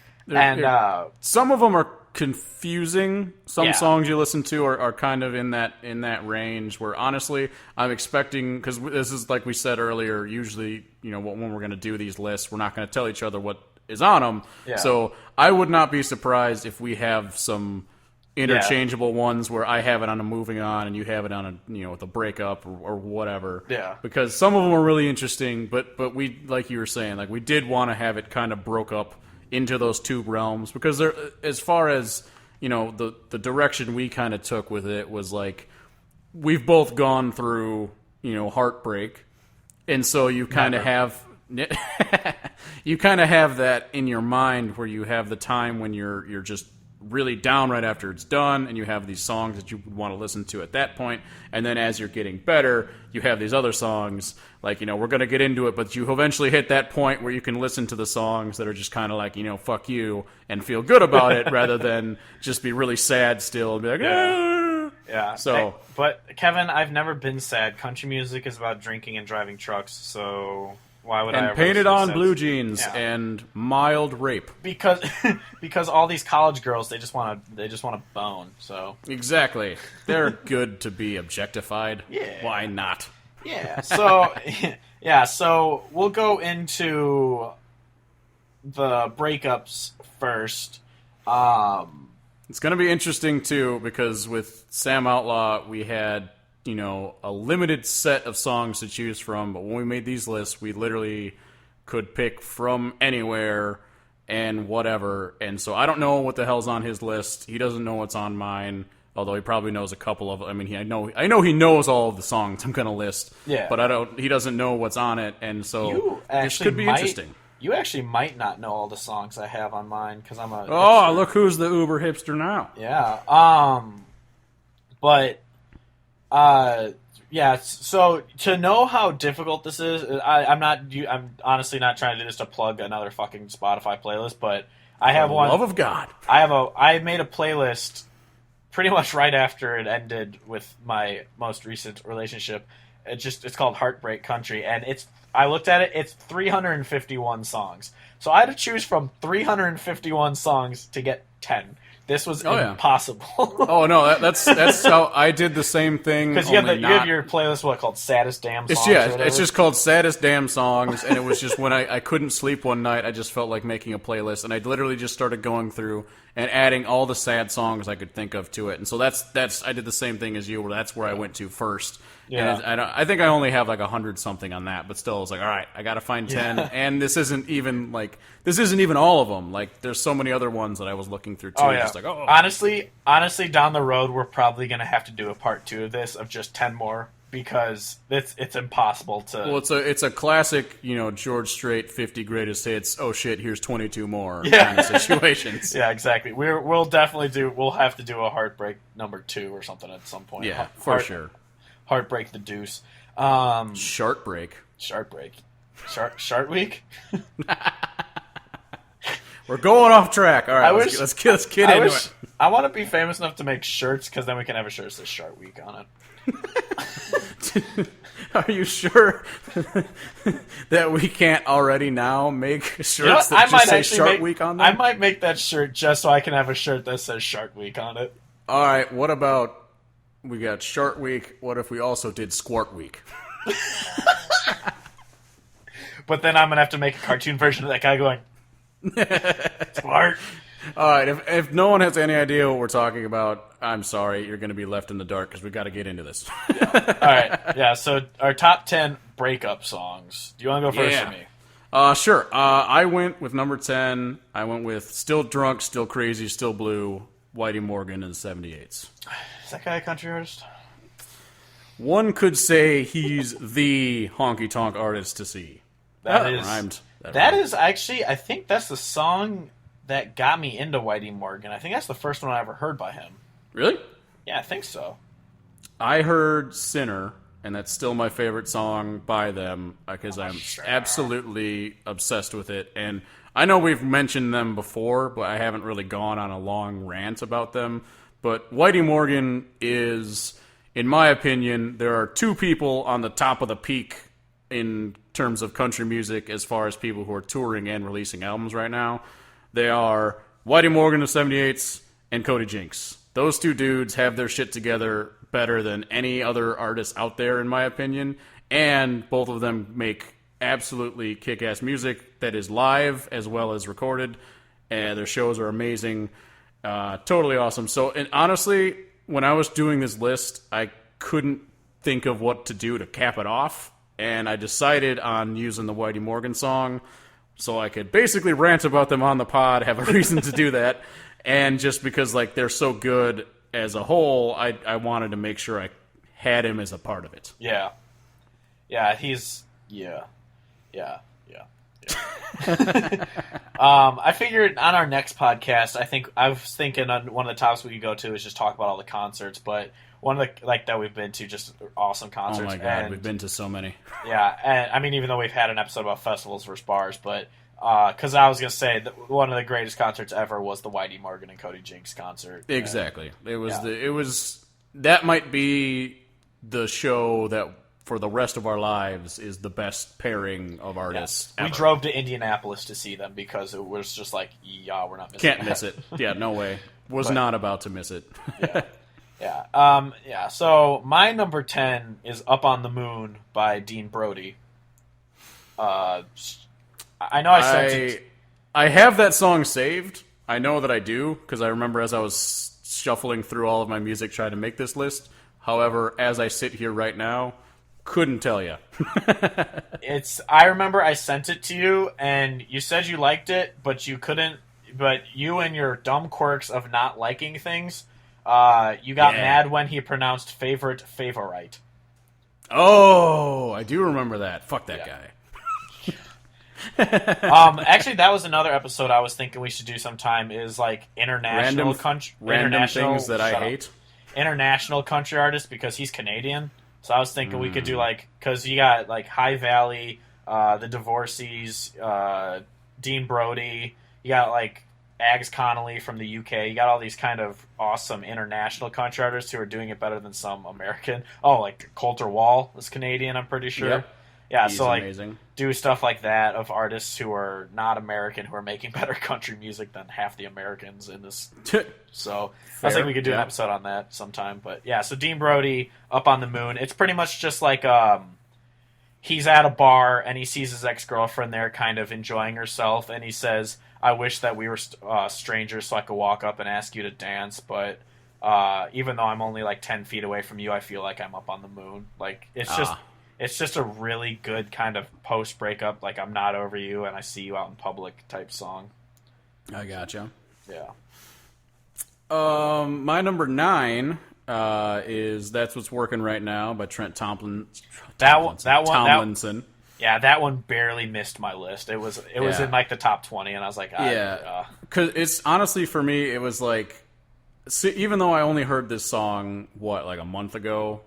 Some of them are confusing. Some Yeah. songs you listen to are kind of in that range where honestly I'm expecting, because this is like we said earlier, usually when we're going to do these lists, we're not going to tell each other what is on them. Yeah. So I would not be surprised if we have some interchangeable ones where I have it on a moving on and you have it on a with a breakup or whatever. Yeah. Because some of them are really interesting, but we, like you were saying, like we did want to have it kind of broke up into those two realms, because there, as far as the direction we kind of took with it was like we've both gone through heartbreak, and so you kind of have you kind of have that in your mind where you have the time when you're just really down right after it's done, and you have these songs that you want to listen to at that point, and then as you're getting better, you have these other songs, like, we're going to get into it, but you eventually hit that point where you can listen to the songs that are just kind of like, fuck you, and feel good about it, rather than just be really sad still, and be like, Yeah. So, but Kevin, I've never been sad. Country music is about drinking and driving trucks, so why would I and ever painted be on sad? blue jeans Yeah. and mild rape. Because all these college girls, they just want to bone. So Exactly. They're good to be objectified. Yeah. Why not? yeah, so yeah, so we'll go into the breakups first. It's going to be interesting, too, because with Sam Outlaw, we had, a limited set of songs to choose from, but when we made these lists, we literally could pick from anywhere and whatever, and so I don't know what the hell's on his list. He doesn't know what's on mine, although he probably knows a couple of, I know he knows all of the songs I'm going to list, Yeah. but he doesn't know what's on it, and so You this actually could be might, interesting. You actually might not know all the songs I have on mine because I'm a Oh, hipster. look who's the uber hipster now. Yeah. But yeah. So to know how difficult this is, I'm honestly not trying to do this to plug another fucking Spotify playlist, but I have For the one. love of God. I made a playlist pretty much right after it ended with my most recent relationship. It's called Heartbreak Country, and I looked at it. It's 351 songs. So I had to choose from 351 songs to get 10. This was yeah. impossible. Oh no, that's how I did the same thing. Because you have your playlist, called Saddest Damn Songs? It's just called Saddest Damn Songs, and it was just when I couldn't sleep one night, I just felt like making a playlist, and I literally just started going through and adding all the sad songs I could think of to it. And so that's I did the same thing as you, where that's where I went to first. Yeah. And I think I only have like 100 something on that, but still, I was like, all right, I got to find 10. Yeah. And this isn't even all of them. Like, there's so many other ones that I was looking through too. Oh, yeah. Just like, Honestly, down the road, we're probably going to have to do a part 2 of this, of just 10 more, because it's impossible to. Well, it's a classic, George Strait 50 greatest hits. Oh shit, here's 22 more kind of situations. Yeah, exactly. We'll definitely we'll have to do a Heartbreak number 2 or something at some point. Yeah, for sure. Heartbreak the Deuce. Shartbreak. Shart Week? We're going off track. All right, let's get into it. I want to be famous enough to make shirts, because then we can have a shirt that says Shart Week on it. Are you sure that we can't already now make shirts that just say Shart Week on them? I might make that shirt just so I can have a shirt that says Shart Week on it. All right, what about... We got Shart Week. What if we also did Squart Week? But then I'm going to have to make a cartoon version of that guy going, Squart. All right, if no one has any idea what we're talking about, I'm sorry. You're going to be left in the dark, because we've got to get into this. Yeah. All right, yeah, so our top 10 breakup songs. Do you want to go first for me? Sure. I went with number 10. I went with Still Drunk, Still Crazy, Still Blue, Whitey Morgan, and 78s. Is that guy a country artist? One could say he's the honky-tonk artist to see. That rhymed. That is actually, I think that's the song that got me into Whitey Morgan. I think that's the first one I ever heard by him. Really? Yeah, I think so. I heard Sinner, and that's still my favorite song by them, because I'm absolutely obsessed with it. And I know we've mentioned them before, but I haven't really gone on a long rant about them. But Whitey Morgan is, in my opinion, there are 2 people on the top of the peak in terms of country music as far as people who are touring and releasing albums right now. They are Whitey Morgan of 78s and Cody Jinks. Those 2 dudes have their shit together better than any other artist out there, in my opinion. And both of them make absolutely kick-ass music that is live as well as recorded. And their shows are amazing. Totally awesome. So, and honestly, when I was doing this list, I couldn't think of what to do to cap it off, and I decided on using the Whitey Morgan song, so I could basically rant about them on the pod, have a reason to do that, and just because they're so good as a whole, I wanted to make sure I had him as a part of it. Yeah, he's yeah. I figured on our next podcast, I was thinking on one of the topics we could go to is just talk about all the concerts, but one of the that we've been to, just awesome concerts. Oh my god, we've been to so many. Yeah, and I mean, even though we've had an episode about festivals versus bars, but because I was gonna say that one of the greatest concerts ever was the Whitey Morgan and Cody Jinks concert. Exactly, it was that might be the show that, for the rest of our lives, is the best pairing of artists ever. We drove to Indianapolis to see them because it was just like, we're not missing it. Can't miss it. Yeah, no way. Not about to miss it. Yeah. So my number 10 is Up on the Moon by Dean Brody. I know I sent it. I have that song saved. I know that I do, because I remember as I was shuffling through all of my music trying to make this list. However, as I sit here right now, couldn't tell you. I remember I sent it to you, and you said you liked it, but you couldn't. But you and your dumb quirks of not liking things, you got mad when he pronounced favorite. Oh, I do remember that. Fuck that guy. Actually, that was another episode I was thinking we should do sometime. Is international things that I hate. International country artists, because he's Canadian. So I was thinking we could do because you got High Valley, the Divorcees, Dean Brody. You got Ags Connolly from the UK. You got all these kind of awesome international country artists who are doing it better than some American. Oh, Coulter Wall is Canadian, I'm pretty sure. Yep. Yeah, He's so like amazing. do stuff like that of artists who are not American who are making better country music than half the Americans in this. So I was like, we could do an episode on that sometime. But yeah, so Dean Brody, Up on the Moon. It's pretty much just like he's at a bar and he sees his ex-girlfriend there kind of enjoying herself, and he says, I wish that we were strangers so I could walk up and ask you to dance, but even though I'm only like 10 feet away from you, I feel like I'm up on the moon. Like, it's just a really good kind of post-breakup, like, I'm not over you and I see you out in public type song. I gotcha. Yeah. My number 9 is That's What's Working Right Now by Trent Tomlinson. Yeah, that one barely missed my list. It was in like the top 20, and I was like, because it's honestly for me, it was like, even though I only heard this song like a month ago,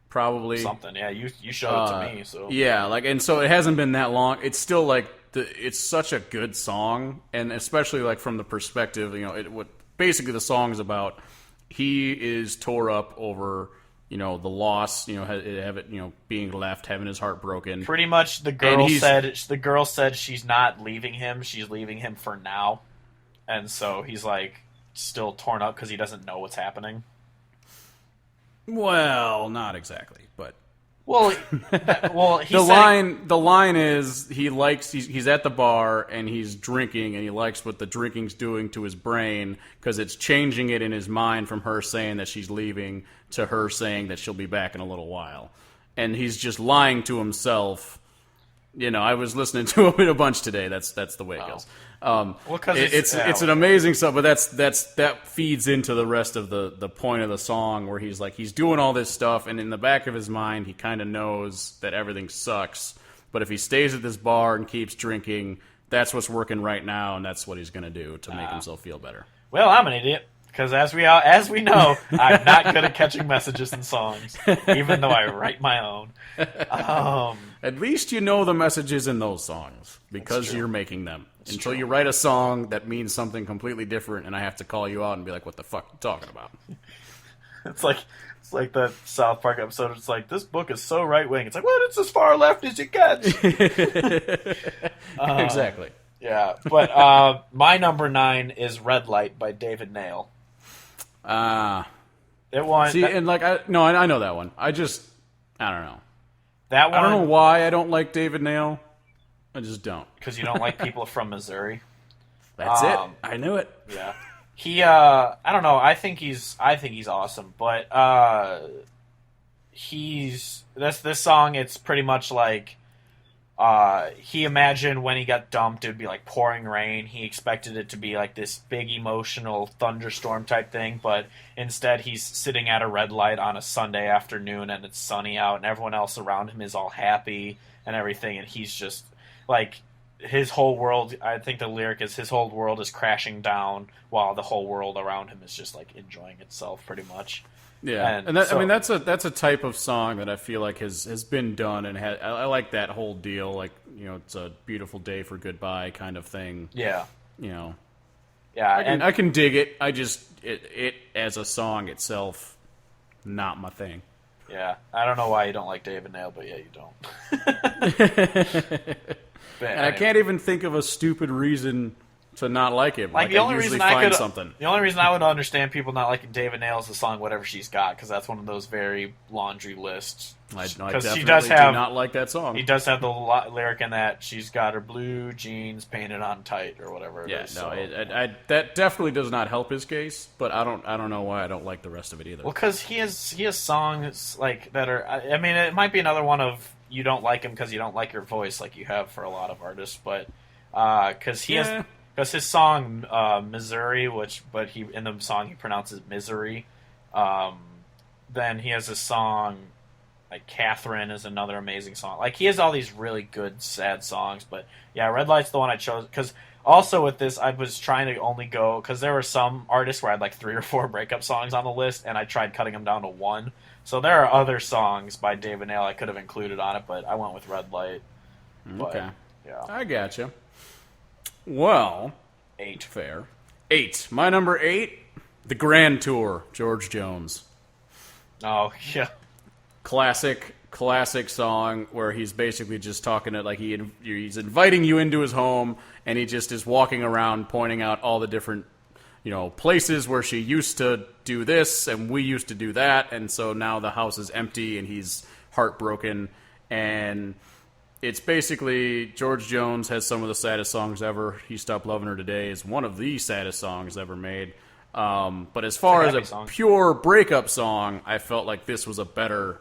probably something. Yeah, you showed it to me. So yeah, like, and so it hasn't been that long. It's still like it's such a good song, and especially like from the perspective, what basically the song is about. He is tore up over the loss, being left, having his heart broken. Pretty much, the girl said she's not leaving him; she's leaving him for now, and so he's like still torn up because he doesn't know what's happening. Well, not exactly, but the line is he's at the bar and he's drinking and he likes what the drinking's doing to his brain because it's changing it in his mind from her saying that she's leaving to her saying that she'll be back in a little while, and he's just lying to himself. I was listening to him a bunch today. That's the way it goes. It's an amazing song, but that feeds into the rest of the point of the song where he's doing all this stuff, and in the back of his mind he kind of knows that everything sucks. But if he stays at this bar and keeps drinking, that's what's working right now, and that's what he's going to do to make himself feel better. Well, I'm an idiot. Because as we know, I'm not good at catching messages in songs, even though I write my own. At least you know the messages in those songs because you're making them. Until you write a song that means something completely different, and I have to call you out and be like, "What the fuck are you talking about?" It's like that South Park episode. It's like, this book is so right wing. It's like, well, it's as far left as you get. Exactly. Yeah, but my number 9 is Red Light by David Nail. It won. See, and like I know that one. I don't know. That one. I don't know why I don't like David Nail. I just don't. Because you don't like people from Missouri. That's it. I knew it. Yeah. He. I don't know. I think he's awesome, but this song. It's pretty much like. He imagined when he got dumped, it would be like pouring rain. He expected it to be like this big emotional thunderstorm type thing, but instead he's sitting at a red light on a Sunday afternoon and it's sunny out and everyone else around him is all happy and everything, and he's just like, his whole world, I think the lyric is, his whole world is crashing down while the whole world around him is just like enjoying itself pretty much. Yeah, and that's a type of song that I feel like has been done, and I like that whole deal. Like, it's a beautiful day for goodbye kind of thing. Yeah, yeah, I can dig it. I just it as a song itself, not my thing. Yeah, I don't know why you don't like David Nail, but yeah, you don't. And I can't even think of a stupid reason to not like him. Like, the only reason I would understand people not liking David Nail is the song "Whatever She's Got," because that's one of those very laundry lists. I definitely do not like that song. He does have the lyric in that she's got her blue jeans painted on tight or whatever. That definitely does not help his case. But I don't know why I don't like the rest of it either. Well, because he has songs like that are. I mean, it might be another one of you don't like him because you don't like your voice, like you have for a lot of artists, but because he has. Because his song Missouri, but in the song he pronounces misery. Then he has a song like Catherine is another amazing song. Like, he has all these really good sad songs. But yeah, Red Light's the one I chose because also with this I was trying to only go because there were some artists where I had like 3 or 4 breakup songs on the list, and I tried cutting them down to 1. So there are other songs by David Nail I could have included on it, but I went with Red Light. Okay, yeah, I gotcha. Well, 8. Fair. 8. My number 8, The Grand Tour, George Jones. Oh, yeah. Classic classic song where he's basically just talking to, like, he's inviting you into his home, and he just is walking around pointing out all the different, places where she used to do this and we used to do that, and so now the house is empty and he's heartbroken. And it's basically George Jones has some of the saddest songs ever. He Stopped Loving Her Today is one of the saddest songs ever made. But as far as a pure breakup song, I felt like this was a better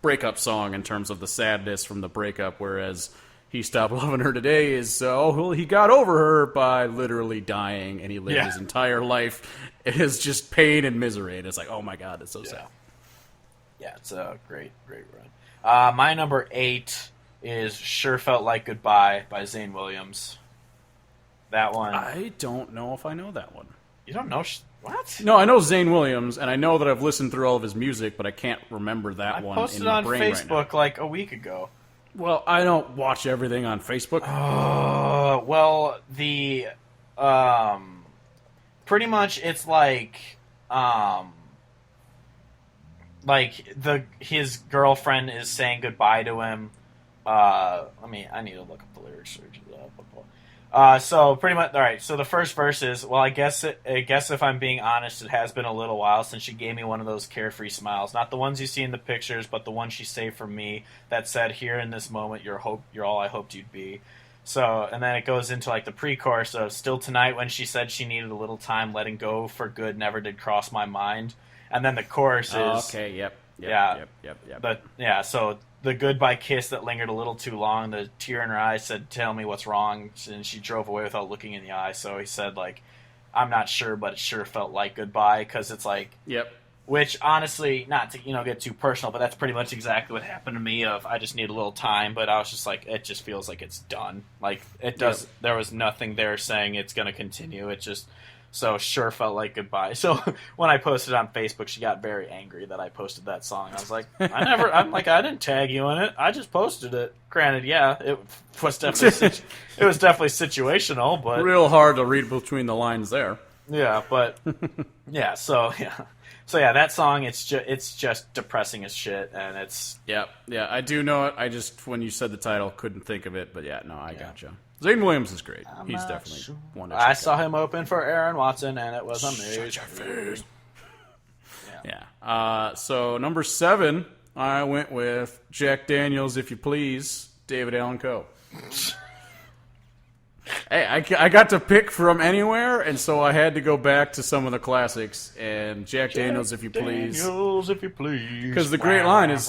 breakup song in terms of the sadness from the breakup, whereas He Stopped Loving Her Today is, he got over her by literally dying, and he lived his entire life. It is just pain and misery, and it's like, oh my God, it's so sad. Yeah, it's a great, great run. My number 8 is Sure Felt Like Goodbye by Zane Williams. That one. I don't know if I know that one. You don't know? What? No, I know Zane Williams, and I know that I've listened through all of his music, but I can't remember that one in my brain right now. I posted on Facebook like a week ago. Well, I don't watch everything on Facebook. Well, pretty much it's his girlfriend is saying goodbye to him. I need to look up the lyrics. So pretty much, all right. So the first verse is, well, I guess if I'm being honest, it has been a little while since she gave me one of those carefree smiles, not the ones you see in the pictures, but the one she saved for me that said, "Here in this moment, you're all I hoped you'd be." So, and then it goes into like the pre-chorus of, "Still tonight when she said she needed a little time, letting go for good never did cross my mind." And then the chorus is, okay, yep. But so the goodbye kiss that lingered a little too long, the tear in her eye said, "Tell me what's wrong," and she drove away without looking in the eye. So he said, like, "I'm not sure, but it sure felt like goodbye," because it's like, which honestly, not to get too personal, but that's pretty much exactly what happened to me. I just need a little time, but I was just like, it just feels like it's done. Like it does. Yep. There was nothing there saying it's going to continue. It just. So Sure Felt Like Goodbye. So when I posted on Facebook, she got very angry that I posted that song. I was like, I didn't tag you in it. I just posted it. Granted, it was definitely situational, but real hard to read between the lines there. Yeah, but so that song, it's just depressing as shit, and it's I do know it. I just, when you said the title, couldn't think of it, but I gotcha. Zane Williams is great. He's definitely one to check I saw him open for Aaron Watson, and it was amazing. Shut your face. So number 7, I went with Jack Daniels, If You Please, David Allan Coe. Hey, I got to pick from anywhere, and so I had to go back to some of the classics. And Jack Daniels, If You Please. Daniels, If You Please. Because the great line is,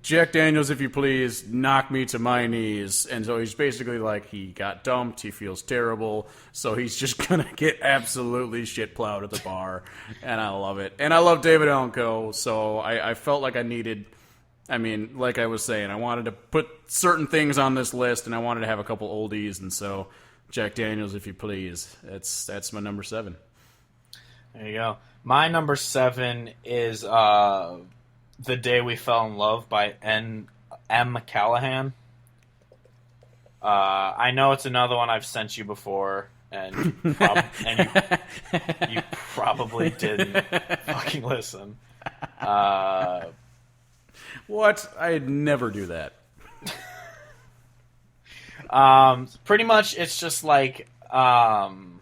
Jack Daniels, If You Please, knock me to my knees. And so he's basically like, he got dumped, he feels terrible, so he's just going to get absolutely shit plowed at the bar. And I love it. And I love David Allan Coe, so I felt like I needed, like I was saying, I wanted to put certain things on this list, and I wanted to have a couple oldies, and so Jack Daniels, If You Please. That's my number 7. There you go. My number 7 is The Day We Fell in Love by M. Callahan. I know it's another one I've sent you before, and you probably didn't fucking listen. What? I'd never do that. Pretty much, it's just like, hold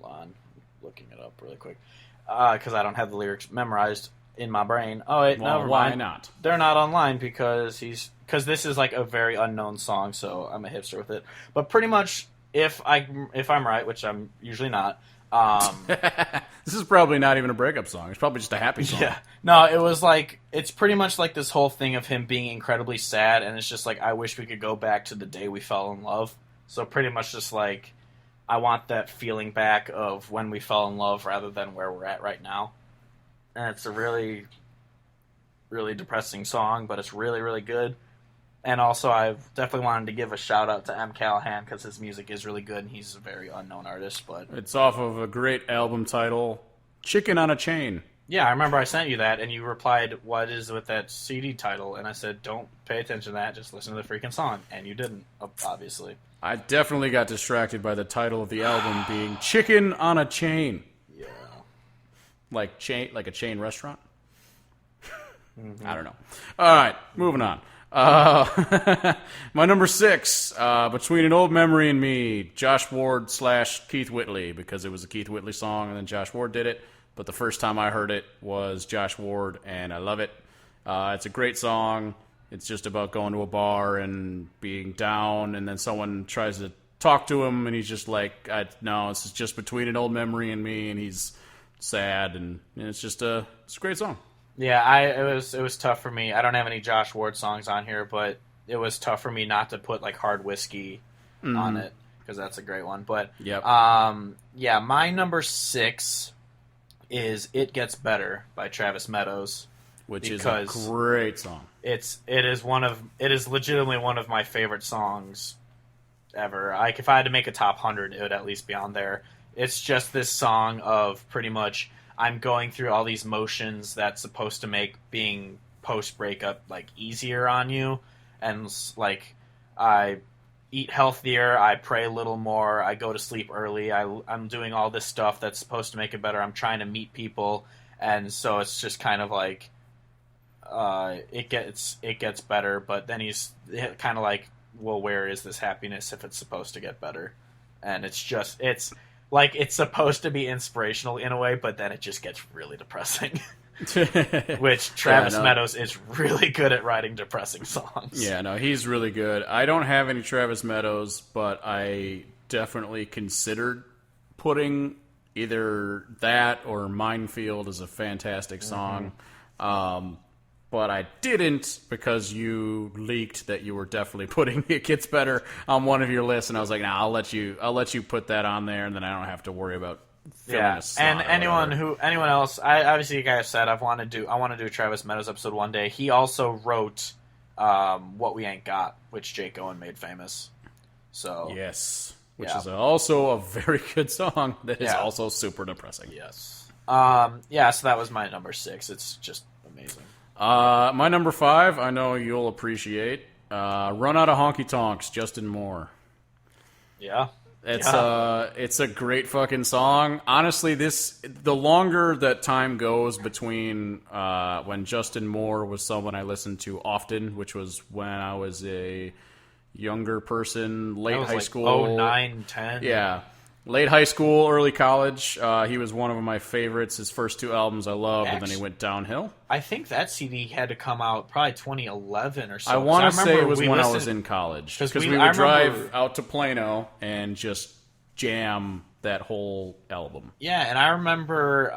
on, looking it up really quick, because I don't have the lyrics memorized in my brain. Oh wait, well, never why mind. not? They're not online because this is like a very unknown song, so I'm a hipster with it. But pretty much, if I'm right, which I'm usually not. This is probably not even a breakup song. It's probably just a happy song. Yeah. No, it was like, it's pretty much like this whole thing of him being incredibly sad, and it's just like, I wish we could go back to the day we fell in love. So pretty much just like, I want that feeling back of when we fell in love rather than where we're at right now. And it's a really, really depressing song, but it's really, really good. And also, I definitely wanted to give a shout out to M. Callahan because his music is really good, and he's a very unknown artist. But it's off of a great album title, Chicken on a Chain. Yeah, I remember I sent you that, and you replied, "What is with that CD title?" And I said, "Don't pay attention to that. Just listen to the freaking song." And you didn't, obviously. I definitely got distracted by the title of the album being Chicken on a Chain. Yeah, like a chain restaurant. I don't know. All right, moving on. My number 6, Between an Old Memory and Me, Josh Ward / Keith Whitley, because it was a Keith Whitley song and then Josh Ward did it. But the first time I heard it was Josh Ward, and I love it. It's a great song. It's just about going to a bar and being down, and then someone tries to talk to him, and he's just like, no, this is just between an old memory and me, and he's sad, and it's a great song. Yeah, it was tough for me. I don't have any Josh Ward songs on here, but it was tough for me not to put like Hard Whiskey on it, because that's a great one. But yep. Yeah, my number 6 is It Gets Better by Travis Meadows, which is a great song. It is legitimately one of my favorite songs ever. Like, if I had to make a top 100, it would at least be on there. It's just this song of pretty much I'm going through all these motions that's supposed to make being post breakup like easier on you, and like I eat healthier, I pray a little more, I go to sleep early, I'm doing all this stuff that's supposed to make it better. I'm trying to meet people, and so it's just kind of like it gets better, but then he's kind of like, well, where is this happiness if it's supposed to get better? And it's like it's supposed to be inspirational in a way, but then it just gets really depressing. Which Travis Meadows is really good at writing depressing songs. Yeah, no, he's really good. I don't have any Travis Meadows, but I definitely considered putting either that or Minefield as a fantastic song. But I didn't, because you leaked that you were definitely putting It Gets Better on one of your lists, and I was like, nah, I'll let you put that on there, and then I don't have to worry about filling a slot. And anyone else, obviously, you guys said I want to do a Travis Meadows episode one day. He also wrote What We Ain't Got, which Jake Owen made famous. So yes, which is also a very good song that is also super depressing. Yes. So that was my number 6. It's just amazing. My number 5, I know you'll appreciate. Run Out of Honky Tonks, Justin Moore. Yeah. It's a great fucking song. Honestly, the longer that time goes between when Justin Moore was someone I listened to often, which was when I was a younger person, late high school. 9, 10. Yeah. Late high school, early college. He was one of my favorites. His first 2 albums I loved, and then he went downhill. I think that CD had to come out probably 2011 or so. I want to say it was when I was in college. Because we would drive out to Plano and just jam that whole album. Yeah, and I remember,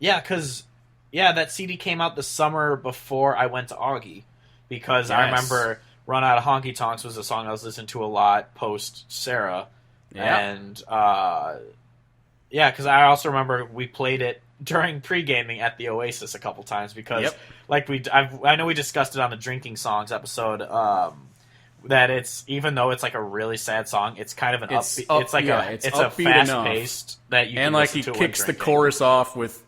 that CD came out the summer before I went to Augie. Because I remember Run Out of Honky Tonks was a song I was listening to a lot post Sarah. Yeah. And, because I also remember we played it during pre-gaming at the Oasis a couple times because, I know we discussed it on the Drinking Songs episode, that it's, even though it's like a really sad song, it's kind of an it's a fast-paced that you can listen to. And like he kicks the chorus off with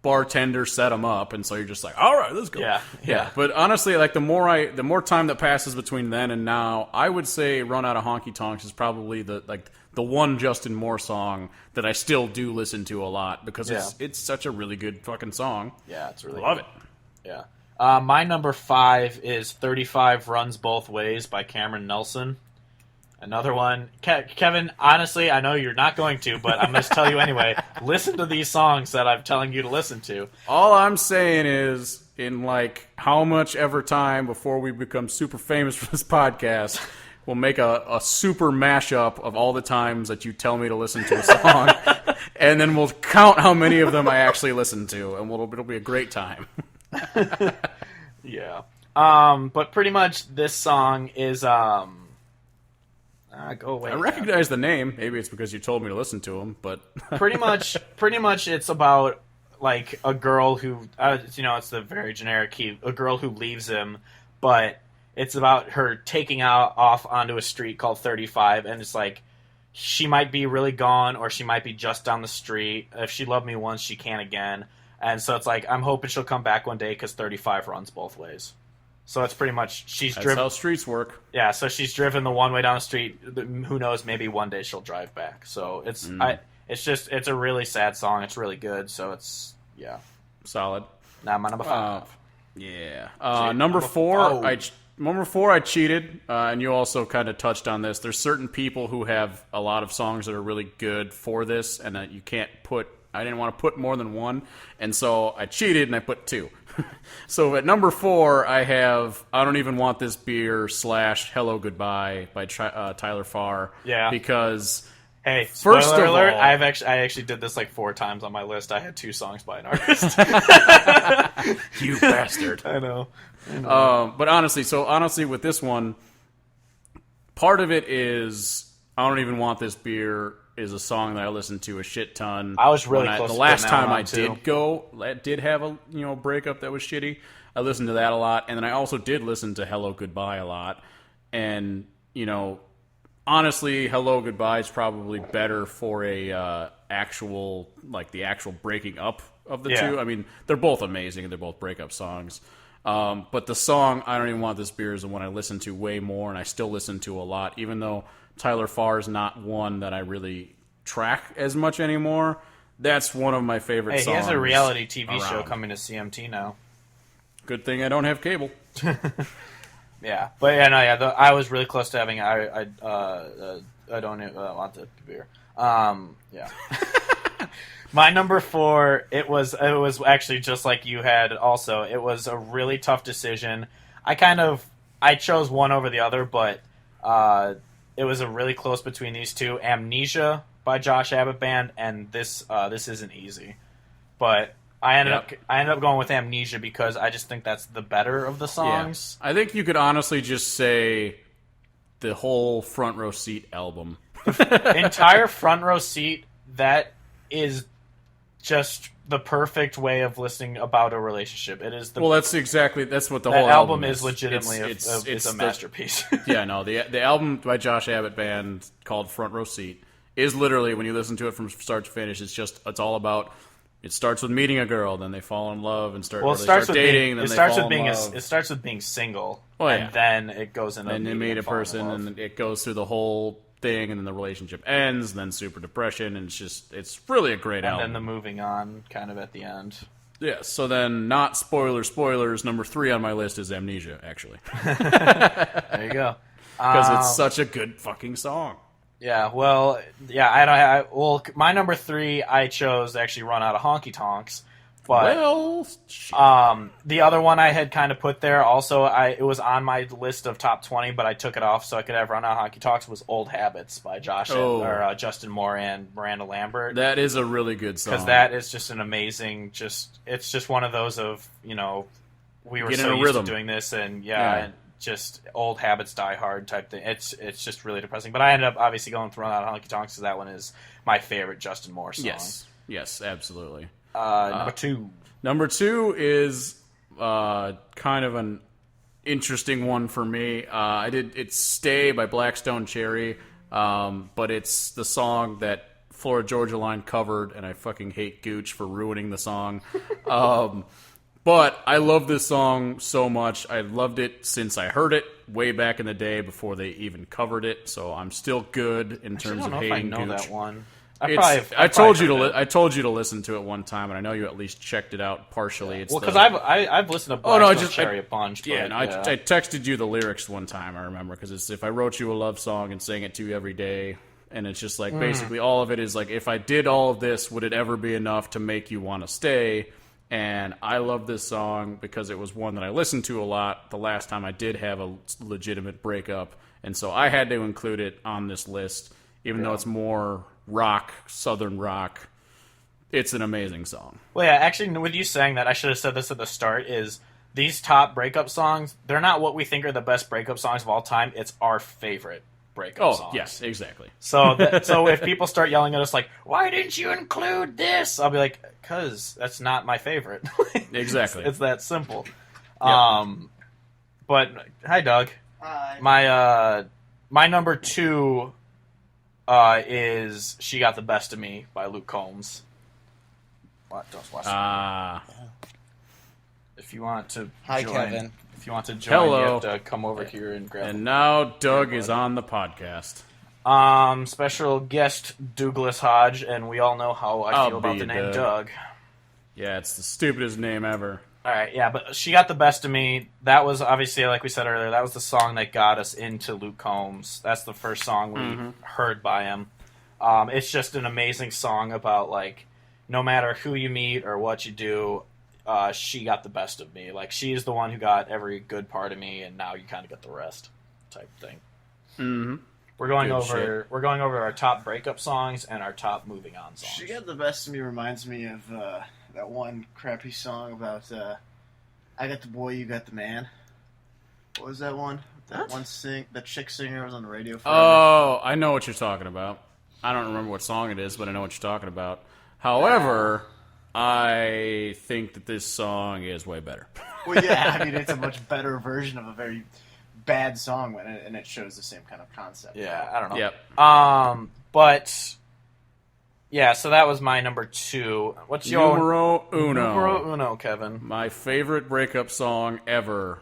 bartender set them up, and so you're just like, all right, let's go. Yeah. But honestly, like the more time that passes between then and now, I would say Run Out of Honky Tonks is probably the one Justin Moore song that I still do listen to a lot, because it's such a really good fucking song. Yeah, it's really love good. it. Yeah. My number 5 is 35 Runs Both Ways by Cameron Nelson. Another one. Kevin, honestly, I know you're not going to, but I'm going to tell you anyway. Listen to these songs that I'm telling you to listen to. All I'm saying is, in like how much ever time before we become super famous for this podcast, we'll make a super mashup of all the times that you tell me to listen to a song, and then we'll count how many of them I actually listen to, and it'll be a great time. Yeah. But pretty much this song is... go away. I recognize the name. Maybe it's because you told me to listen to him, but pretty much it's about like a girl who, it's the very generic key, a girl who leaves him, but it's about her taking off onto a street called 35, and it's like she might be really gone, or she might be just down the street. If she loved me once, she can again, and so it's like I'm hoping she'll come back one day because 35 runs both ways. So it's pretty much That's how streets work. Yeah, so she's driven the one way down the street. Who knows? Maybe one day she'll drive back. So it's it's a really sad song. It's really good. So it's solid. Now my number 5. Yeah. Number four, I cheated, and you also kind of touched on this. There's certain people who have a lot of songs that are really good for this, and that you can't put. I didn't want to put more than one, and so I cheated and I put two. So at number 4, I have "I Don't Even Want This Beer" / "Hello Goodbye" by Tyler Farr. Yeah. Because hey, first spoiler of alert! all, I actually did this like 4 times on my list. I had 2 songs by an artist. you bastard. I know. But honestly, with this one, part of it is "I Don't Even Want This Beer" is a song that I listened to a shit ton. I was really close. The to last that time one I did have a breakup that was shitty. I listened to that a lot, and then I also did listen to "Hello Goodbye" a lot. And honestly, "Hello Goodbye" is probably better for the actual breaking up of the two. I mean, they're both amazing, and they're both breakup songs. But the song "I Don't Even Want This Beer" is the one I listen to way more, and I still listen to a lot, even though Tyler Farr is not one that I really track as much anymore. That's one of my favorite songs. He has a reality TV around. show coming to CMT now. Good thing I don't have cable. Yeah, but I was really close to having. I don't want the beer. Yeah. My number 4, it was actually just like you had. Also, it was a really tough decision. I chose one over the other, but it was a really close between these two. "Amnesia" by Josh Abbott Band and this isn't easy, but I ended up going with "Amnesia" because I just think that's the better of the songs. Yeah. I think you could honestly just say the whole Front Row Seat album. Entire Front Row Seat, that is just the perfect way of listening about a relationship. It is that's what the whole album is. Legitimately, it's a masterpiece. Yeah, no, the album by Josh Abbott Band called Front Row Seat is literally, when you listen to it from start to finish, it's all about. It starts with meeting a girl, then they fall in love and start dating, then they fall in love. It starts with being single, and then it goes into. And they meet a person, and it goes through the whole thing, and then the relationship ends, and then super depression, and it's really a great album. And then the moving on kind of at the end. Yeah, so then, not spoilers, number 3 on my list is "Amnesia," actually. There you go. Because it's such a good fucking song. Yeah, well, yeah, my number 3 I chose to actually run out of honky tonks. But the other one I had kind of put there also, it was on my list of top 20, but I took it off so I could have Run Out Honky Tonks, was "Old Habits" by Justin Moore and Miranda Lambert. That is a really good song. Because that is just an amazing, it's just one of those of, we were so used to doing this, and and just old habits die hard type thing. It's just really depressing. But I ended up obviously going with Run Out Honky Tonks, because that one is my favorite Justin Moore song. Yes, absolutely. Number 2 is kind of an interesting one for me. It's "Stay" by Blackstone Cherry, but it's the song that Florida Georgia Line covered, and I fucking hate Gooch for ruining the song. But I love this song so much. I loved it since I heard it way back in the day before they even covered it, so I'm still good in terms of hating Gooch. I know that one. I told you to listen to it one time, and I know you at least checked it out partially. Yeah. Because I've listened to Blackstone Cherry a bunch. I texted you the lyrics one time. I remember, because it's, "If I wrote you a love song and sang it to you every day," and it's just like basically all of it is like, if I did all of this, would it ever be enough to make you want to stay? And I love this song because it was one that I listened to a lot the last time I did have a legitimate breakup, and so I had to include it on this list, even though it's more rock, southern rock. It's an amazing song. Well, yeah, actually, with you saying that, I should have said this at the start, is these top breakup songs, they're not what we think are the best breakup songs of all time. It's our favorite breakup songs. Yes, exactly. So if people start yelling at us like, "Why didn't you include this?" I'll be like, "Because that's not my favorite." Exactly. It's that simple. Yep. But, hi, Doug. Hi. My number 2 is "She Got the Best of Me" by Luke Combs. If you want to Hi, join, Kevin. If you want to join, Hello. you have to come over here and grab. And now Doug is on the podcast. Special guest Douglas Hodge, and we all know how I feel about the name Doug. Yeah, it's the stupidest name ever. All right, yeah, but She Got the Best of Me. That was obviously, like we said earlier, that was the song that got us into Luke Combs. That's the first song we heard by him. It's just an amazing song about, like, no matter who you meet or what you do, she got the best of me. Like, she's the one who got every good part of me, and now you kind of get the rest, type thing. Mm-hmm. We're going over our top breakup songs and our top moving on songs. She Got the Best of Me reminds me of that one crappy song about I got the boy, you got the man. What was that one? That chick singer was on the radio forever. Oh, I know what you're talking about. I don't remember what song it is, but I know what you're talking about. However, I think that this song is way better. Well, yeah, I mean, it's a much better version of a very bad song, and it shows the same kind of concept. Yeah, I don't know. Yep. But yeah, so that was my number 2. What's your Numero uno? Numero uno, Kevin. My favorite breakup song ever,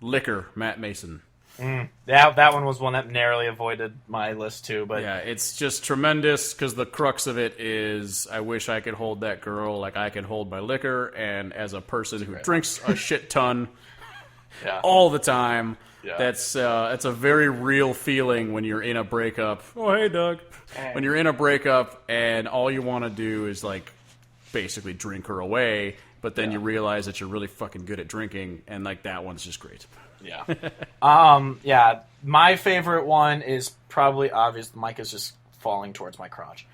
"Liquor," Matt Mason. That one was one that narrowly avoided my list too. But yeah, it's just tremendous because the crux of it is, I wish I could hold that girl like I can hold my liquor, and as a person who drinks a shit ton all the time. Yeah. That's a very real feeling when you're in a breakup. Oh, hey, Doug. When you're in a breakup and all you want to do is, like, basically drink her away, but then you realize that you're really fucking good at drinking, and, like, that one's just great. Yeah. Yeah, my favorite one is probably obvious. The mic is just falling towards my crotch.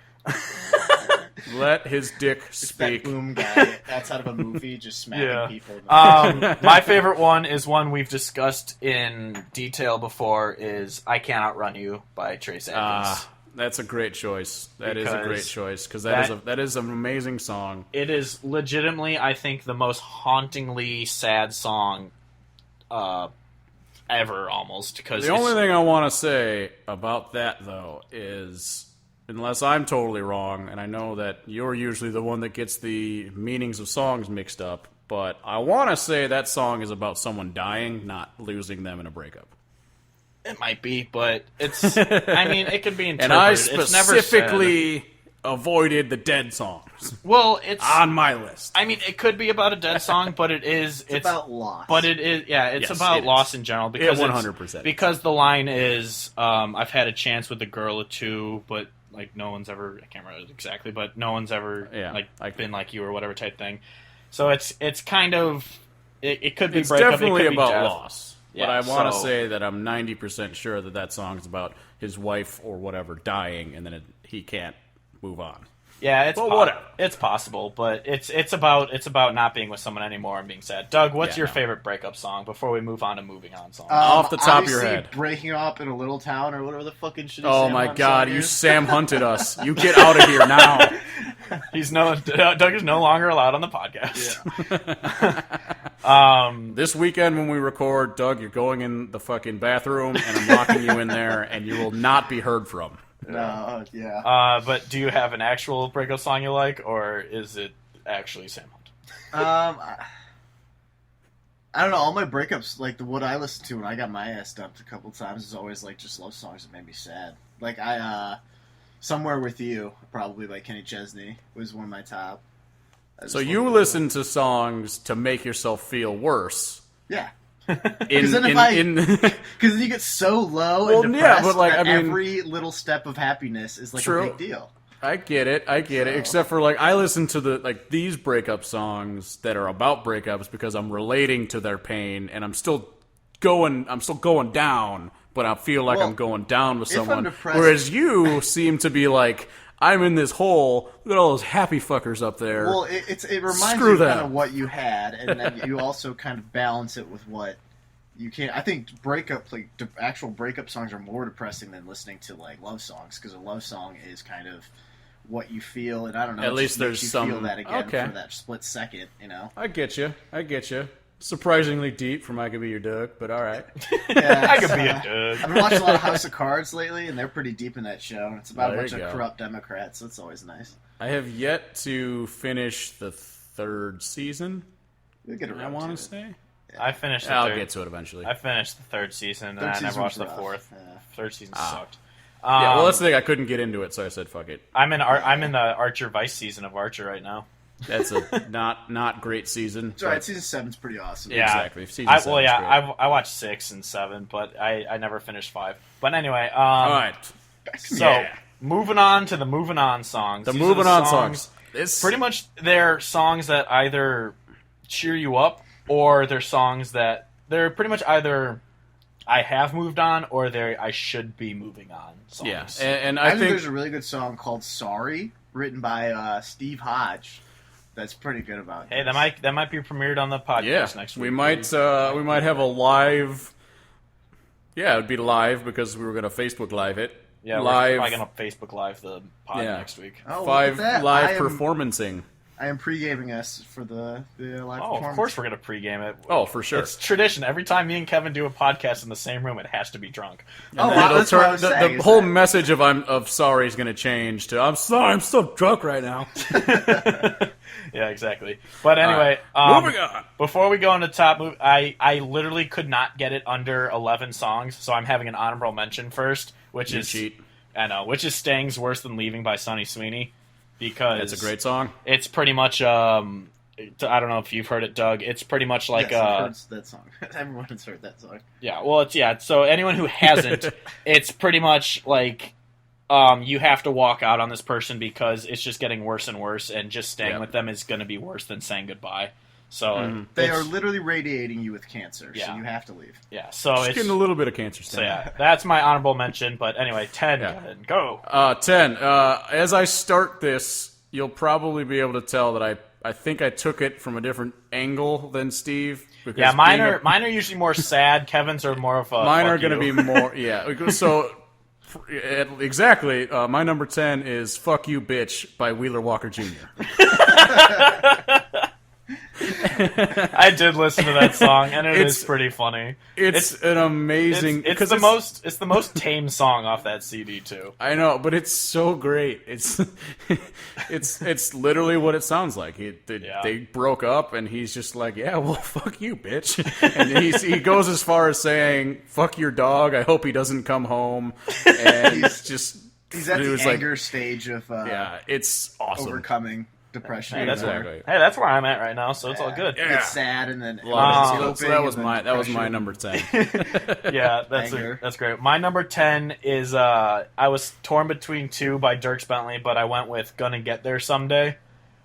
Let his dick It's speak. that boom guy outside of a movie just smacking people. My favorite one is one we've discussed in detail before, is I Can't Outrun You by Trace Adkins. That's a great choice. That is a great choice, because that is an amazing song. It is legitimately, I think, the most hauntingly sad song ever, almost. Because the only thing I want to say about that, though, is, unless I'm totally wrong, and I know that you're usually the one that gets the meanings of songs mixed up, but I want to say that song is about someone dying, not losing them in a breakup. It might be, but it's... I mean, it could be interpreted. And I it's never specifically avoided the dead songs. Well, it's... on my list. I mean, it could be about a dead song, but it's about loss. But it is... Yeah, it's about loss in general. Because 100%. Because the line is, I've had a chance with a girl or two, but... Like, no one's ever... I can't remember exactly, but no one's ever been like you or whatever type thing. So it's kind of... It could be it's breakup. Definitely it could about be death. Loss. Yeah, but I want to say that I'm 90% sure that song is about his wife or whatever dying, and then he can't move on. Yeah, it's whatever. It's possible, but it's about not being with someone anymore and being sad. Doug, what's your favorite breakup song before we move on to moving on songs? Off the top of your head. Breaking Up in a Little Town or whatever the fucking shit. Oh my God, you Sam hunted us. You get out of here now. Doug is no longer allowed on the podcast. Yeah. This weekend when we record, Doug, you're going in the fucking bathroom, and I'm locking you in there, and you will not be heard from. No, yeah. But do you have an actual breakup song you like, or is it actually Sam Hunt? I don't know. All my breakups, like what I listened to when I got my ass dumped a couple times, is always like just love songs that made me sad. Like Somewhere With You, probably by Kenny Chesney, was one of my top. So you listen to songs to make yourself feel worse. Yeah. Because then because you get so low and depressed that every little step of happiness is like a big deal. I get it. Except for I listen to these breakup songs that are about breakups because I'm relating to their pain, and I'm still going down, but I feel like I'm going down with someone. Whereas you seem to be like, I'm in this hole. Look at all those happy fuckers up there. Well, it reminds you kind of what you had, and then you also kind of balance it with what you can. I think actual breakup songs are more depressing than listening to love songs, because a love song is kind of what you feel, and I don't know. At least there's some feel that again for that split second. I get you. Surprisingly deep from I Could Be Your Doug, but all right. Yeah, I Could Be a Doug. I've been watching a lot of House of Cards lately, and they're pretty deep in that show. It's about a bunch of corrupt Democrats, so it's always nice. I have yet to finish the third season. We'll get around I want to say. Yeah. I finished. I'll get to it eventually. I finished the third season, and I never watched the fourth. Yeah. Third season sucked. Yeah, well, that's the thing. I couldn't get into it, so I said, "Fuck it." I'm in the Archer Vice season of Archer right now. That's a not great season. It's alright. Season 7's pretty awesome. Yeah, exactly. Season 7 is great. I watched 6 and 7, but I never finished 5. But anyway, all right. So moving on to the moving on songs. The moving on songs. It's pretty much they're songs that either cheer you up or they're songs that they're pretty much either I have moved on or I should be moving on songs. Yeah, and I think there's a really good song called "Sorry," written by Steve Hodge. That's pretty good about. Hey, that might be premiered on the podcast next week. We might have a live. Yeah, it would be live because we were going to Facebook Live it. Yeah, live. we're probably going to Facebook Live the pod next week. Oh, 5 live performancing. I am pre-gaming us for the live performance. Of course we're going to pre-game it. Oh, for sure. It's tradition. Every time me and Kevin do a podcast in the same room, it has to be drunk. That's what I was saying. The whole message of sorry is going to change to I'm sorry, I'm still drunk right now. Yeah, exactly. But anyway, moving on. Before we go into top move, I literally could not get it under 11 songs, so I'm having an honorable mention first, which is Staying's Worse Than Leaving by Sonny Sweeney. Because it's a great song. It's pretty much I don't know if you've heard it, Doug. It's pretty much like yes, I've heard that song. Everyone has heard that song. Yeah, well, so anyone who hasn't, it's pretty much like you have to walk out on this person because it's just getting worse and worse, and just staying with them is going to be worse than saying goodbye. So they are literally radiating you with cancer, so you have to leave. Yeah, so it's getting a little bit of cancer. So that's my honorable mention. But anyway, 10, go. 10. As I start this, you'll probably be able to tell that I think I took it from a different angle than Steve. Yeah, mine are usually more sad. Kevin's are more of a. Mine are going to be more. Yeah, so. Exactly. My number 10 is "Fuck You, Bitch" by Wheeler Walker Jr. I did listen to that song, and it is pretty funny. It's an amazing. It's the most tame song off that CD too. I know, but it's so great. It's literally what it sounds like. They broke up, and he's just like, "Yeah, well, fuck you, bitch." And he goes as far as saying, "Fuck your dog. I hope he doesn't come home." And he's at the anger stage of it's awesome. Overcoming depression. Hey, that's where I'm at right now, so it's all good. Yeah. It's sad, and then so that was my number 10. Yeah, that's great. My number 10 is I was torn between 2 by Dierks Bentley, but I went with "Gonna Get There Someday,"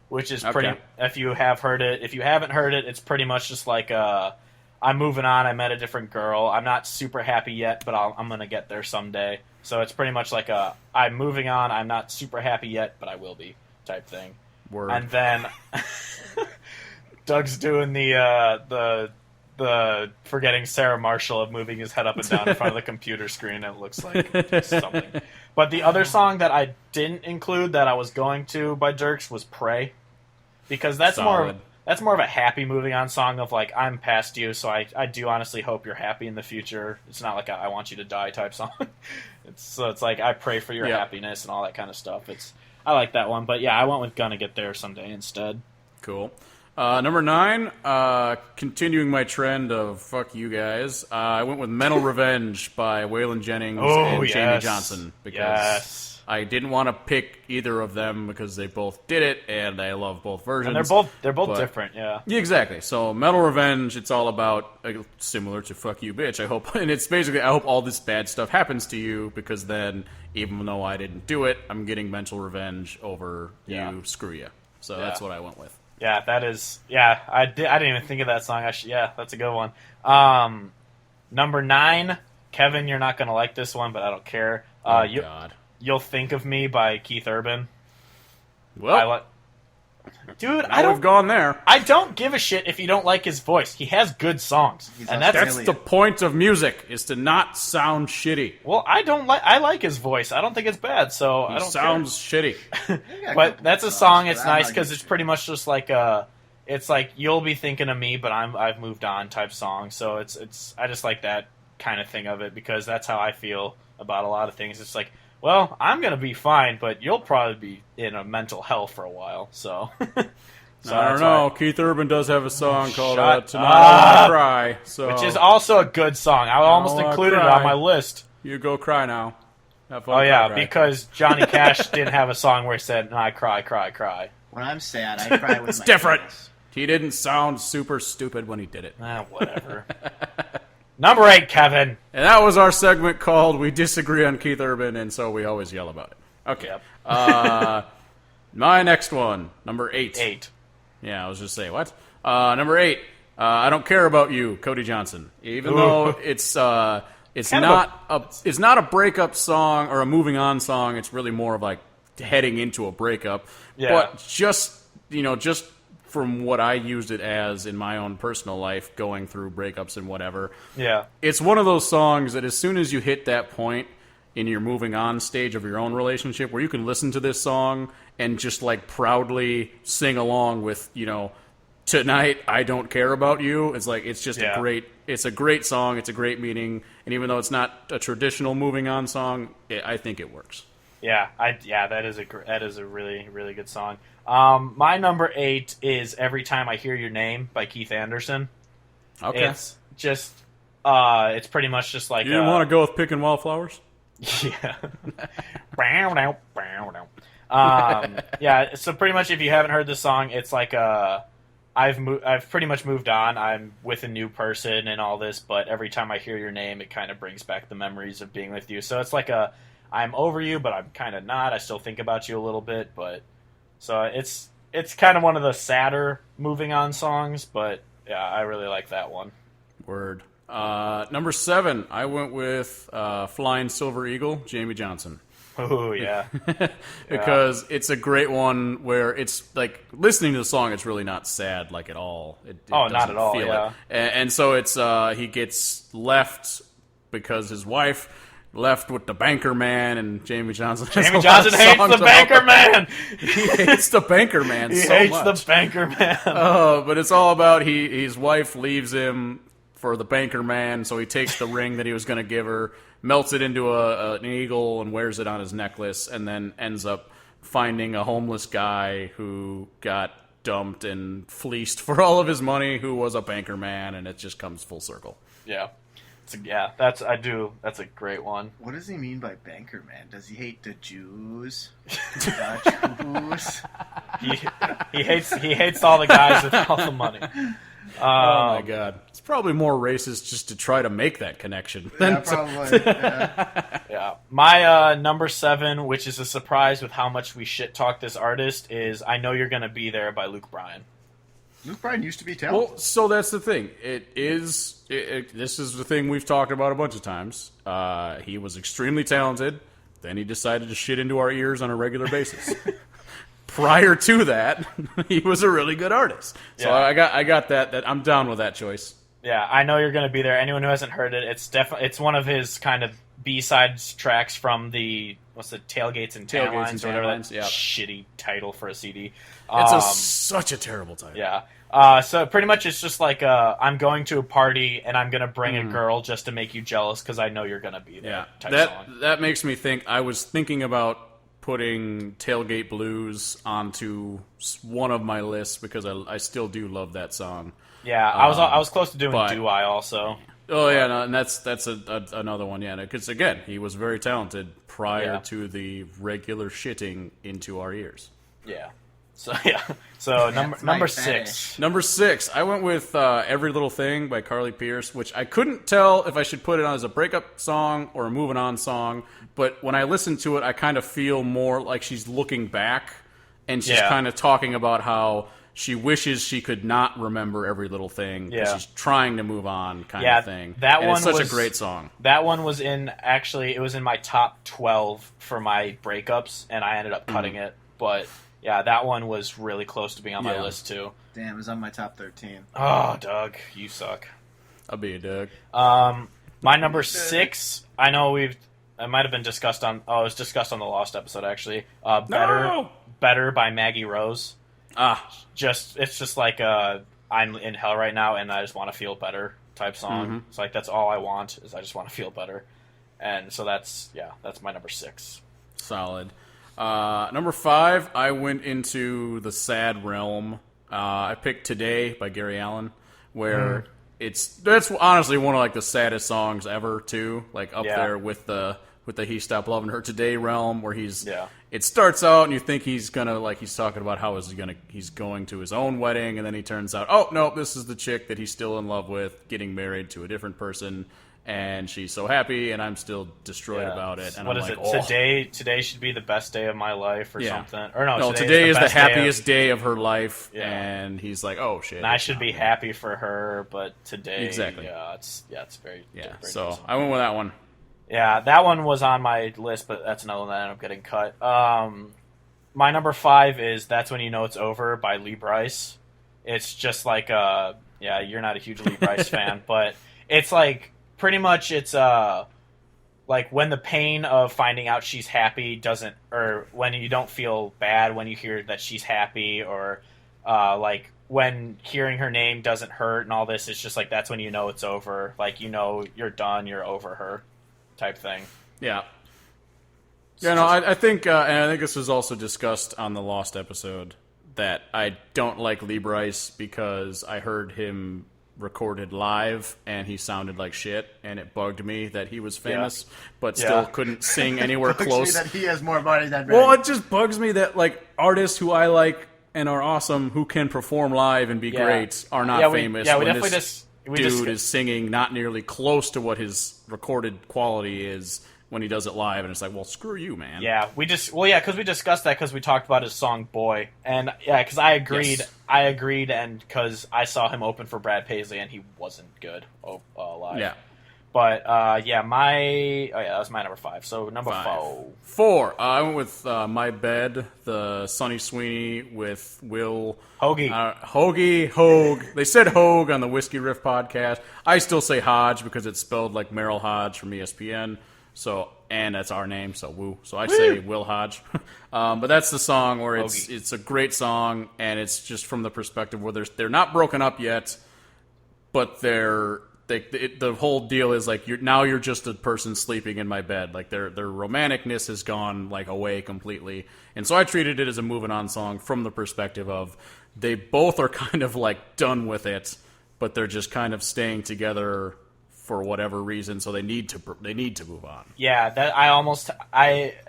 which is pretty. If you have heard it, if you haven't heard it, it's pretty much just like I'm moving on. I met a different girl. I'm not super happy yet, but I'm gonna get there someday. So it's pretty much like I'm moving on. I'm not super happy yet, but I will be type thing. Word. And then Doug's doing the forgetting Sarah Marshall of moving his head up and down in front of the computer screen. It looks like something. But the other song that I didn't include that I was going to by Dierks was "Pray," because that's more of a happy moving on song of like, I'm past you, so I do honestly hope you're happy in the future. It's not like I want you to die type song. It's like I pray for your happiness and all that kind of stuff. I like that one, but yeah, I went with "Gonna Get There Someday" instead. Cool. Number 9, continuing my trend of fuck you guys, I went with "Mental Revenge" by Waylon Jennings and Jamie Johnson, because I didn't want to pick either of them because they both did it, and I love both versions. And they're both different, yeah. Yeah, exactly. So "Mental Revenge," it's all about, similar to "Fuck You, Bitch," I hope, and it's basically, I hope all this bad stuff happens to you, because then, even though I didn't do it, I'm getting mental revenge over you, screw you. So that's what I went with. Yeah, that is. Yeah, I didn't even think of that song. That's a good one. Number 9, Kevin, you're not gonna like this one, but I don't care. God. "You'll Think of Me" by Keith Urban. Well, dude, we've gone there. I don't give a shit if you don't like his voice. He has good songs, and that's the point of music, is to not sound shitty. Well, I like his voice. I don't think it's bad, so I don't. Sounds shitty. But that's a song. It's nice because it's pretty much just like it's like "You'll Be Thinking of Me, but I've moved on" type song. So it's I just like that kind of thing of it, because that's how I feel about a lot of things. It's like, well, I'm going to be fine, but you'll probably be in a mental hell for a while, so... I don't know. Keith Urban does have a song called "Tonight I Wanna Cry," so... which is also a good song. I almost included it on my list. You go cry now. Have fun. Oh, yeah, because Johnny Cash didn't have a song where he said, "No, I cry, cry, cry." When I'm sad, I cry with It's my different. penis. He didn't sound super stupid when he did it. Whatever. Number 8, Kevin. And that was our segment called We Disagree on Keith Urban, and so we always yell about it. Okay. Yep. My next one, number 8. 8. Yeah, I was just saying, what? Number 8, I Don't Care About You, Cody Johnson. Even though it's not a breakup song or a moving on song, it's really more of like heading into a breakup. Yeah. But just from what I used it as in my own personal life, going through breakups and whatever. Yeah. It's one of those songs that as soon as you hit that point in your moving on stage of your own relationship where you can listen to this song and just like proudly sing along with, tonight I don't care about you. It's like, it's just a great song. It's a great meaning. And even though it's not a traditional moving on song, I think it works. Yeah, that is a really, really good song. My number 8 is Every Time I Hear Your Name by Keith Anderson. Okay. It's just, it's pretty much just like... You didn't want to go with Picking Wildflowers? Yeah. Yeah, so pretty much if you haven't heard this song, it's like I've pretty much moved on. I'm with a new person and all this, but every time I hear your name, it kind of brings back the memories of being with you. So it's like I'm over you, but I'm kind of not. I still think about you a little bit, but so it's kind of one of the sadder moving on songs, but yeah, I really like that one. Word. Number 7, I went with Flying Silver Eagle, Jamie Johnson. Oh, yeah. Because it's a great one where it's like listening to the song, it's really not sad like at all. It not at all, feel yeah. it. And so it's he gets left because his wife left with the banker man, and Jamie Johnson hates the banker man. He hates the banker man he so hates much. the banker man. But it's all about his wife leaves him for the banker man, so he takes the ring that he was going to give her, melts it into an eagle, and wears it on his necklace, and then ends up finding a homeless guy who got dumped and fleeced for all of his money, who was a banker man, and it just comes full circle. Yeah. That's a great one. What does he mean by banker man? Does he hate the Jews? Jews? He hates all the guys with all the money. Oh my god. It's probably more racist just to try to make that connection. Yeah, probably. Yeah. Yeah. My number 7, which is a surprise with how much we shit talk this artist, is I Know You're Gonna Be There by Luke Bryan. Luke Bryan used to be talented. Well, so that's the thing. This is the thing we've talked about a bunch of times. He was extremely talented. Then he decided to shit into our ears on a regular basis. Prior to that, he was a really good artist. So yeah. I got that. I'm down with that choice. Yeah, I Know You're Gonna Be There. Anyone who hasn't heard it, it's one of his kind of B-sides tracks from the Tailgates and Tanlines or whatever that shitty title for a CD. It's such a terrible title. Yeah. So pretty much it's just like I'm going to a party and I'm gonna bring a girl just to make you jealous because I know you're gonna be there. Yeah, song. That makes me think. I was thinking about putting Tailgate Blues onto one of my lists because I still do love that song. Yeah, I was close to doing Do I also. Oh yeah, no, and that's another one. Yeah, because again, he was very talented prior to the regular shitting into our ears. Yeah. So number 6. Number 6, I went with Every Little Thing by Carly Pearce, which I couldn't tell if I should put it on as a breakup song or a moving on song. But when I listen to it, I kind of feel more like she's looking back, and she's kind of talking about how she wishes she could not remember every little thing because she's trying to move on, kind of thing. It's such a great song. That one was it was in my top 12 for my breakups, and I ended up cutting it, but. Yeah, that one was really close to being on my list, too. Damn, it was on my top 13. Oh, Doug, you suck. I'll be a Doug. My number 6, I know it might have been discussed on... Oh, it was discussed on the Lost episode, actually. Better by Maggie Rose. It's just like I'm in hell right now, and I just want to feel better type song. Mm-hmm. It's like, that's all I want, is I just want to feel better. And so that's my number 6. Solid. Number 5, I went into the sad realm. I picked Today by Gary Allan, where that's honestly one of like the saddest songs ever too, like up there with the He Stopped Loving Her Today realm, where he's it starts out and you think he's gonna he's talking about how he's going to his own wedding, and then he turns out, oh no, this is the chick that he's still in love with, getting married to a different person, and she's so happy, and I'm still destroyed about it. And what I'm is like, it? Today should be the best day of my life, or something. Or no, today is the happiest day of her life, and he's like, oh shit. And I should be happy for her, but today, exactly. It's very very So decent. I went with that one. Yeah, that one was on my list, but that's another one that ended up getting cut. My number 5 is "That's When You Know It's Over" by Lee Brice. It's just like you're not a huge Lee Brice fan, but it's like pretty much it's like when the pain of finding out she's happy doesn't, or when you don't feel bad when you hear that she's happy, or like when hearing her name doesn't hurt and all this. It's just like that's when you know it's over. Like you're done, you're over her. Type thing. Yeah. Yeah, no, I think, and I think this was also discussed on the Lost episode, that I don't like Lee Brice because I heard him recorded live and he sounded like shit, and it bugged me that he was famous, but still couldn't sing anywhere close. That he has more money than Well, it just bugs me that artists who I like and are awesome, who can perform live and be great, are not famous. We definitely dude is singing not nearly close to what his recorded quality is when he does it live, and it's like, well, screw you, man. Yeah, because we discussed that because we talked about his song "Boy," and because I agreed, and because I saw him open for Brad Paisley, and he wasn't good live. Yeah. But that was my number 5. So number 4. I went with "My Bed," the Sonny Sweeney with Will Hoagie. Hogue. They said Hogue on the Whiskey Riff podcast. I still say Hodge because it's spelled like Merrill Hodge from ESPN. So, and that's our name, so woo. So I say Will Hodge. But that's the song where it's a great song, and it's just from the perspective where they're not broken up yet, but the whole deal is like you're just a person sleeping in my bed. Like their romanticness has gone away completely, and so I treated it as a moving on song from the perspective of they both are kind of done with it, but they're just kind of staying together for whatever reason. So they need to move on. Yeah, that I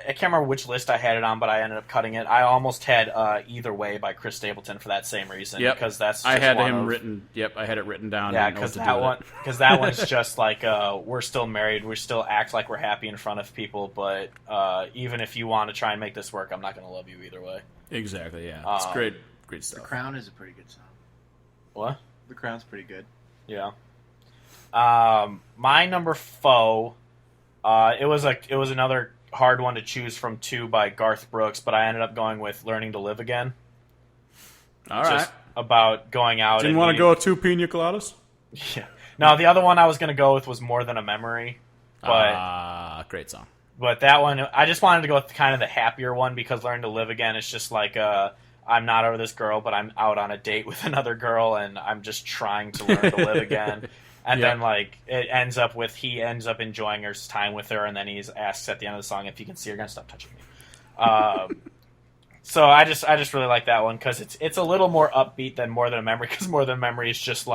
can't remember which list I had it on, but I ended up cutting it. I almost had "Either Way" by Chris Stapleton for that same reason. Yep. Because that's just I had it written down. Yeah, because that one's just we're still married. We still act like we're happy in front of people, but even if you want to try and make this work, I'm not going to love you either way. Exactly. Yeah, it's great stuff. The Crown is a pretty good song. What? The Crown's pretty good. Yeah. My number 4, it was another hard one to choose from 2 by Garth Brooks, but I ended up going with "Learning to Live Again." All right. Just about going out. Didn't want to go with 2 pina coladas? Yeah. No, the other one I was going to go with was "More Than a Memory." But great song. But that one, I just wanted to go with kind of the happier one because "Learn to Live Again" is just I'm not over this girl, but I'm out on a date with another girl, and I'm just trying to learn to live again. And then it ends up with he ends up enjoying his time with her, and then he asks at the end of the song if he can see her again. Stop touching me. So I just really like that one because it's a little more upbeat than "More Than a Memory," because "More Than a Memory" is just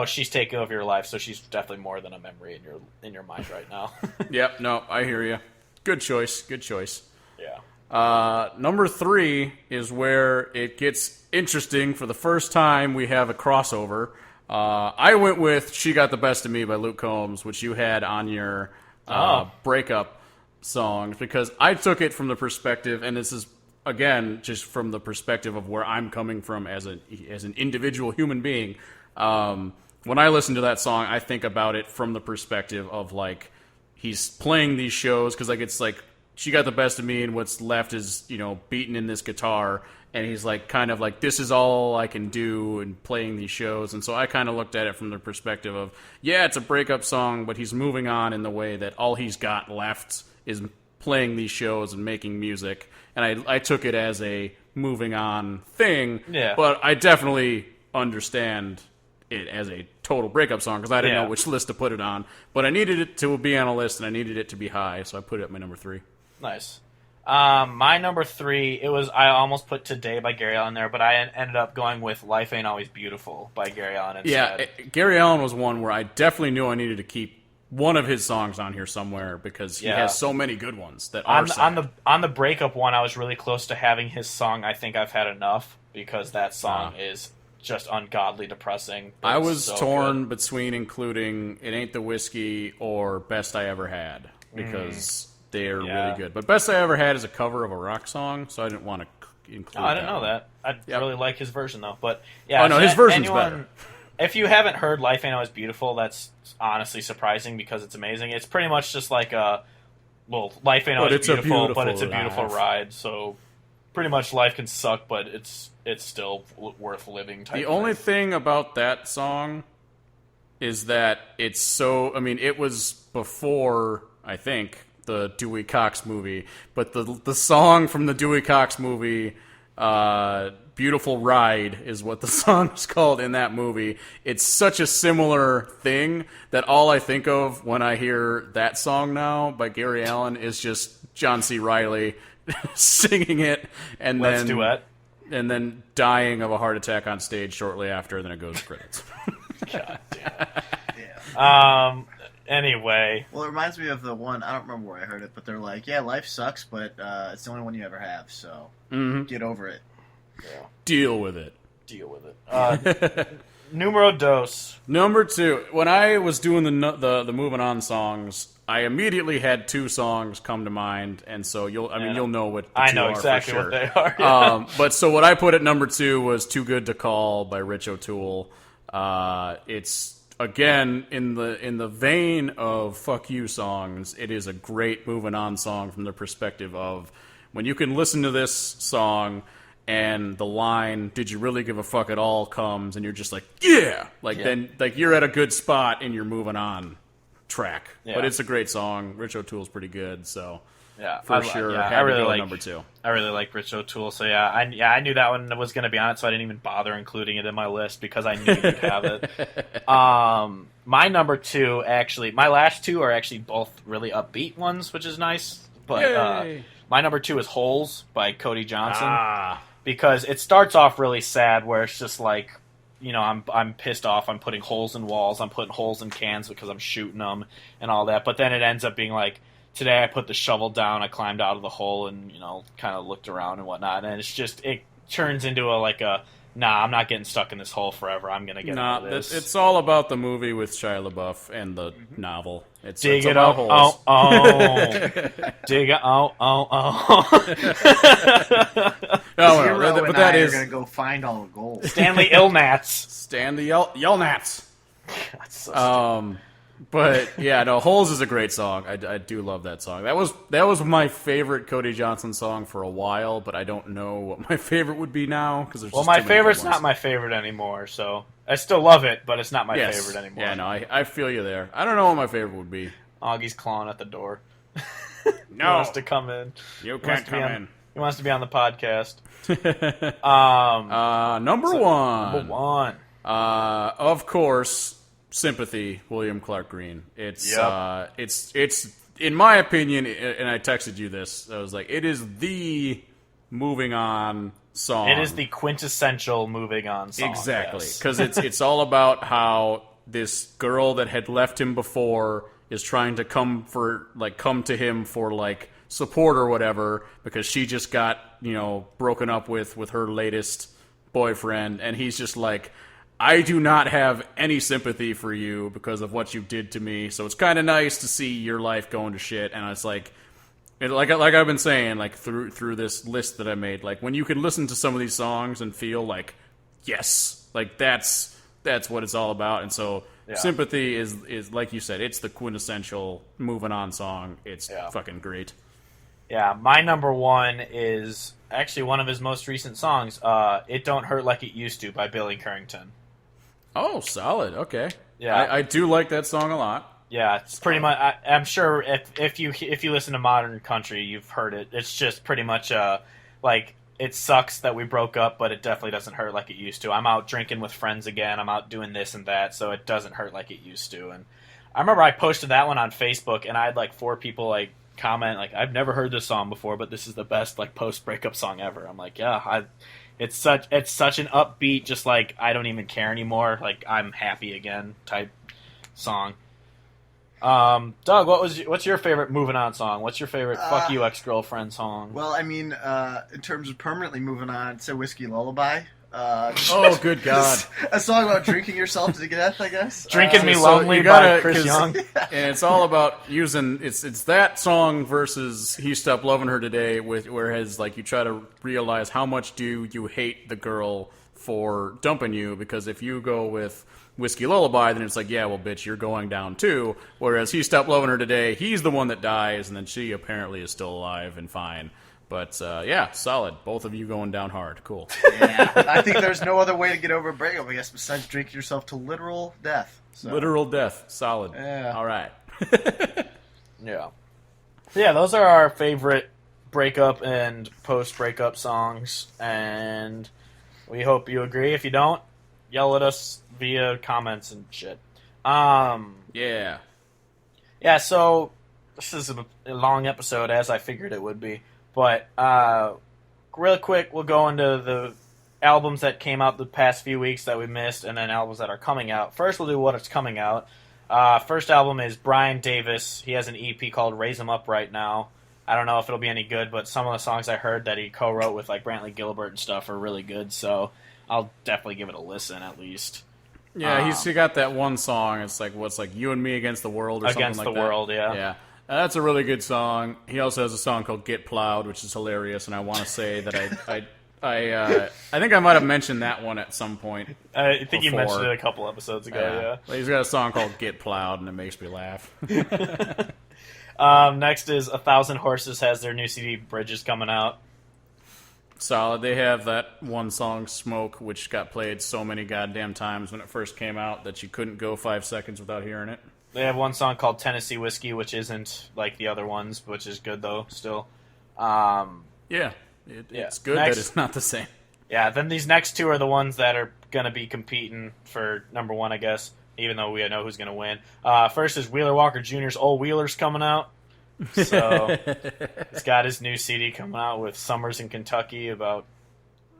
she's taking over your life, so she's definitely more than a memory in your mind right now. Yep. No, I hear you. Good choice. Yeah. Number 3 is where it gets interesting. For the first time, we have a crossover. I went with "She Got the Best of Me" by Luke Combs, which you had on your breakup songs, because I took it from the perspective, and this is, again, just from the perspective of where I'm coming from as an individual human being. When I listen to that song, I think about it from the perspective of, he's playing these shows, because, it's she got the best of me, and what's left is, beating in this guitar. And he's this is all I can do, and playing these shows. And so I kind of looked at it from the perspective of, yeah, it's a breakup song, but he's moving on in the way that all he's got left is playing these shows and making music. And I took it as a moving on thing. Yeah. But I definitely understand it as a total breakup song because I didn't know which list to put it on. But I needed it to be on a list, and I needed it to be high, so I put it at my number 3. Nice. My number 3, I almost put "Today" by Gary Allan there, but I ended up going with "Life Ain't Always Beautiful" by Gary Allan instead. Yeah, Gary Allan was one where I definitely knew I needed to keep one of his songs on here somewhere because he has so many good ones that are on the breakup one. I was really close to having his song "I Think I've Had Enough" because that song is just ungodly depressing. I was torn between including "It Ain't the Whiskey" or "Best I Ever Had" because they're really good. But "Best I Ever Had" is a cover of a rock song, so I didn't want to include. I didn't know that. I really like his version though. But his version's better. If you haven't heard "Life Ain't Always Beautiful," that's honestly surprising because it's amazing. It's pretty much just like life ain't always beautiful, but it's a beautiful ride. So pretty much life can suck, but it's still worth living. The only thing about that song is that it's so. I mean, it was before I think the Dewey Cox movie, but the song from the Dewey Cox movie. Beautiful Ride is what the song is called in that movie. It's such a similar thing that all I think of when I hear that song now by Gary Allan is just John C. Reilly singing it and then dying of a heart attack on stage shortly after, and then it goes to credits. God damn. Anyway. Well, it reminds me of the one, I don't remember where I heard it, but they're like, yeah, life sucks, but it's the only one you ever have, so get over it. Yeah. Deal with it. Numero dos. Number 2. When I was doing the moving on songs, I immediately had 2 songs come to mind, and so you'll know what the 2 I know are exactly for sure. what they are. Yeah. But so what I put at number 2 was "Too Good to Call" by Rich O'Toole. It's again in the vein of "Fuck You" songs. It is a great moving on song from the perspective of when you can listen to this song. And the line, "Did you really give a fuck at all?" comes, and you're just like, then you're at a good spot in your moving on track. Yeah. But it's a great song. Rich O'Toole's pretty good, so for sure. I really like number 2. I really like Rich O'Toole, so I knew that one was going to be on it, so I didn't even bother including it in my list because I knew you'd have it. My number 2, actually, my last 2 are actually both really upbeat ones, which is nice. But my number 2 is "Holes" by Cody Johnson. Because it starts off really sad, where it's just like, I'm pissed off. I'm putting holes in walls. I'm putting holes in cans because I'm shooting them and all that. But then it ends up being like, today I put the shovel down. I climbed out of the hole and kind of looked around and whatnot. And it's just it turns into I'm not getting stuck in this hole forever. I'm gonna get out of this. It's all about the movie with Shia LaBeouf and the novel. It's about holes. Dig it out. But that is gonna go find all the gold. Stanley Yelnats. Stanley Yelnats. That's so stupid. But "Holes" is a great song. I do love that song. That was my favorite Cody Johnson song for a while, but I don't know what my favorite would be now because there's my favorite's not my favorite anymore. So I still love it, but it's not my favorite anymore. Yeah, no, I feel you there. I don't know what my favorite would be. Augie's clawing at the door. No, he wants to come in. You can't come in. He wants to be on the podcast. Number one. Number 1. Of course. "Sympathy," William Clark Green. It's in my opinion, and I texted you this. I was like, it is the moving on song. It is the quintessential moving on song. Exactly, because it's all about how this girl that had left him before is trying to come to him for support or whatever because she just got broken up with her latest boyfriend, and he's just like, I do not have any sympathy for you because of what you did to me, so it's kind of nice to see your life going to shit. And it's like I've been saying, through this list that I made, when you can listen to some of these songs and feel like, yes, that's what it's all about. And so "Sympathy" is like you said, it's the quintessential moving on song. It's fucking great. Yeah, my number 1 is actually one of his most recent songs, "It Don't Hurt Like It Used To" by Billy Currington. Oh, solid. Okay. Yeah, I do like that song a lot. Yeah, it's pretty much. I'm sure if you listen to modern country, you've heard it. It's just pretty much it sucks that we broke up, but it definitely doesn't hurt like it used to. I'm out drinking with friends again. I'm out doing this and that, so it doesn't hurt like it used to. And I remember I posted that one on Facebook, and I had 4 people comment I've never heard this song before, but this is the best post breakup song ever. I'm like, it's such an upbeat, just I don't even care anymore. I'm happy again type song. Doug, what's your favorite moving on song? What's your favorite fuck you ex-girlfriend song? Well, I mean, in terms of permanently moving on, it's a Whiskey Lullaby. Oh, good God! A song about drinking yourself to death, I guess. Drinking Me Lonely by Chris Young. And it's all about using it's that song versus He Stopped Loving Her Today, whereas like you try to realize how much do you hate the girl for dumping you, because if you go with Whiskey Lullaby, then it's like, yeah, well, bitch, you're going down too. Whereas He Stopped Loving Her Today, he's the one that dies, and then she apparently is still alive and fine. But, yeah, solid. Both of you going down hard. Cool. Yeah, I think there's no other way to get over a breakup, I guess, besides drinking yourself to literal death. So. Literal death. Solid. Yeah. All right. Yeah. Yeah, those are our favorite breakup and post-breakup songs, and we hope you agree. If you don't, yell at us via comments and shit. Yeah. Yeah, so this is a long episode, as I figured it would be. But real quick, we'll go into the albums that came out the past few weeks that we missed, and then albums that are coming out. First, we'll do what is coming out. First album is Brian Davis. He has an EP called Raise 'Em Up right now. I don't know if it'll be any good, but some of the songs I heard that he co-wrote with like Brantley Gilbert and stuff are really good, so I'll definitely give it a listen at least. Yeah, he got that one song. It's like, what's like You and Me Against the World or something like that. Against the World, yeah. Yeah. That's a really good song. He also has a song called Get Plowed, which is hilarious, and I want to say that I think I might have mentioned that one at some point. I think before. you mentioned it a couple episodes ago, yeah. But he's got a song called Get Plowed, and it makes me laugh. Next is 1,000 Horses has their new CD, Bridges, coming out. Solid. They have that one song, Smoke, which got played so many goddamn times when it first came out that you couldn't go 5 seconds without hearing it. They have one song called Tennessee Whiskey, which isn't like the other ones, which is good, though, still. It's good that it's not the same. Yeah, then these next two are the ones that are going to be competing for number one, I guess, even though we know who's going to win. First is Wheeler Walker Jr.'s Old Wheelers coming out. So he's got his new CD coming out with Summers in Kentucky about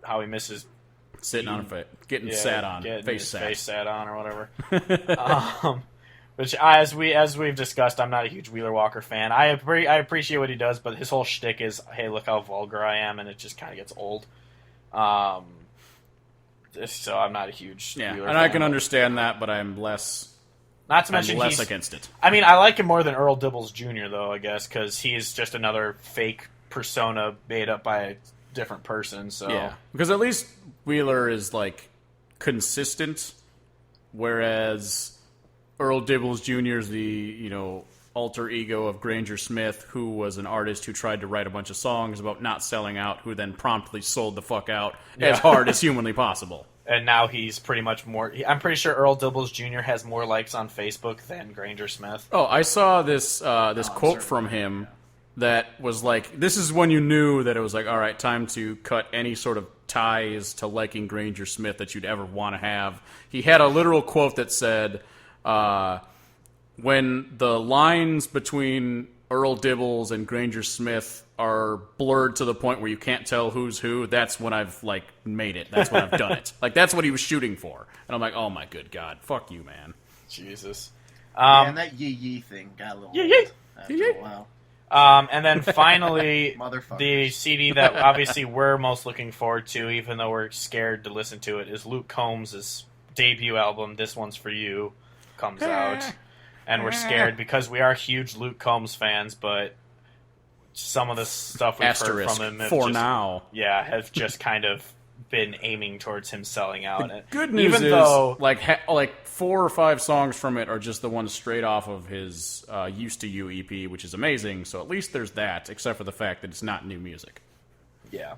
how he misses sitting on a face, getting sat on, face sat on or whatever. Which, as we've discussed, I'm not a huge Wheeler Walker fan. I appreciate what he does, but his whole shtick is, hey, look how vulgar I am, and it just kind of gets old. So I'm not a huge Wheeler fan. And I can understand that, but I'm less. Not to mention less against it. I mean, I like him more than Earl Dibbles Jr., though, I guess, because he's just another fake persona made up by a different person. So yeah, because at least Wheeler is like consistent, whereas Earl Dibbles Jr. is the alter ego of Granger Smith, who was an artist who tried to write a bunch of songs about not selling out, who then promptly sold the fuck out as hard as humanly possible. And now he's pretty much more... I'm pretty sure Earl Dibbles Jr. has more likes on Facebook than Granger Smith. Oh, I saw this quote from him that was like, this is when you knew that it was like, all right, time to cut any sort of ties to liking Granger Smith that you'd ever want to have. He had a literal quote that said, when the lines between Earl Dibbles and Granger Smith are blurred to the point where you can't tell who's who, that's when I've, like, made it. That's when I've done it. Like, that's what he was shooting for. And I'm like, oh my good God, fuck you, man. Jesus. And that yee thing got a little old after a while. And then finally, the CD that obviously we're most looking forward to, even though we're scared to listen to it, is Luke Combs' debut album, This One's For You, comes out. And we're scared because we are huge Luke Combs fans, but some of the stuff we've heard from him have just kind of been aiming towards him selling out. The good news is, like 4 or 5 songs from it are just the ones straight off of his Used to You EP, which is amazing. So at least there's that, except for the fact that it's not new music. Yeah.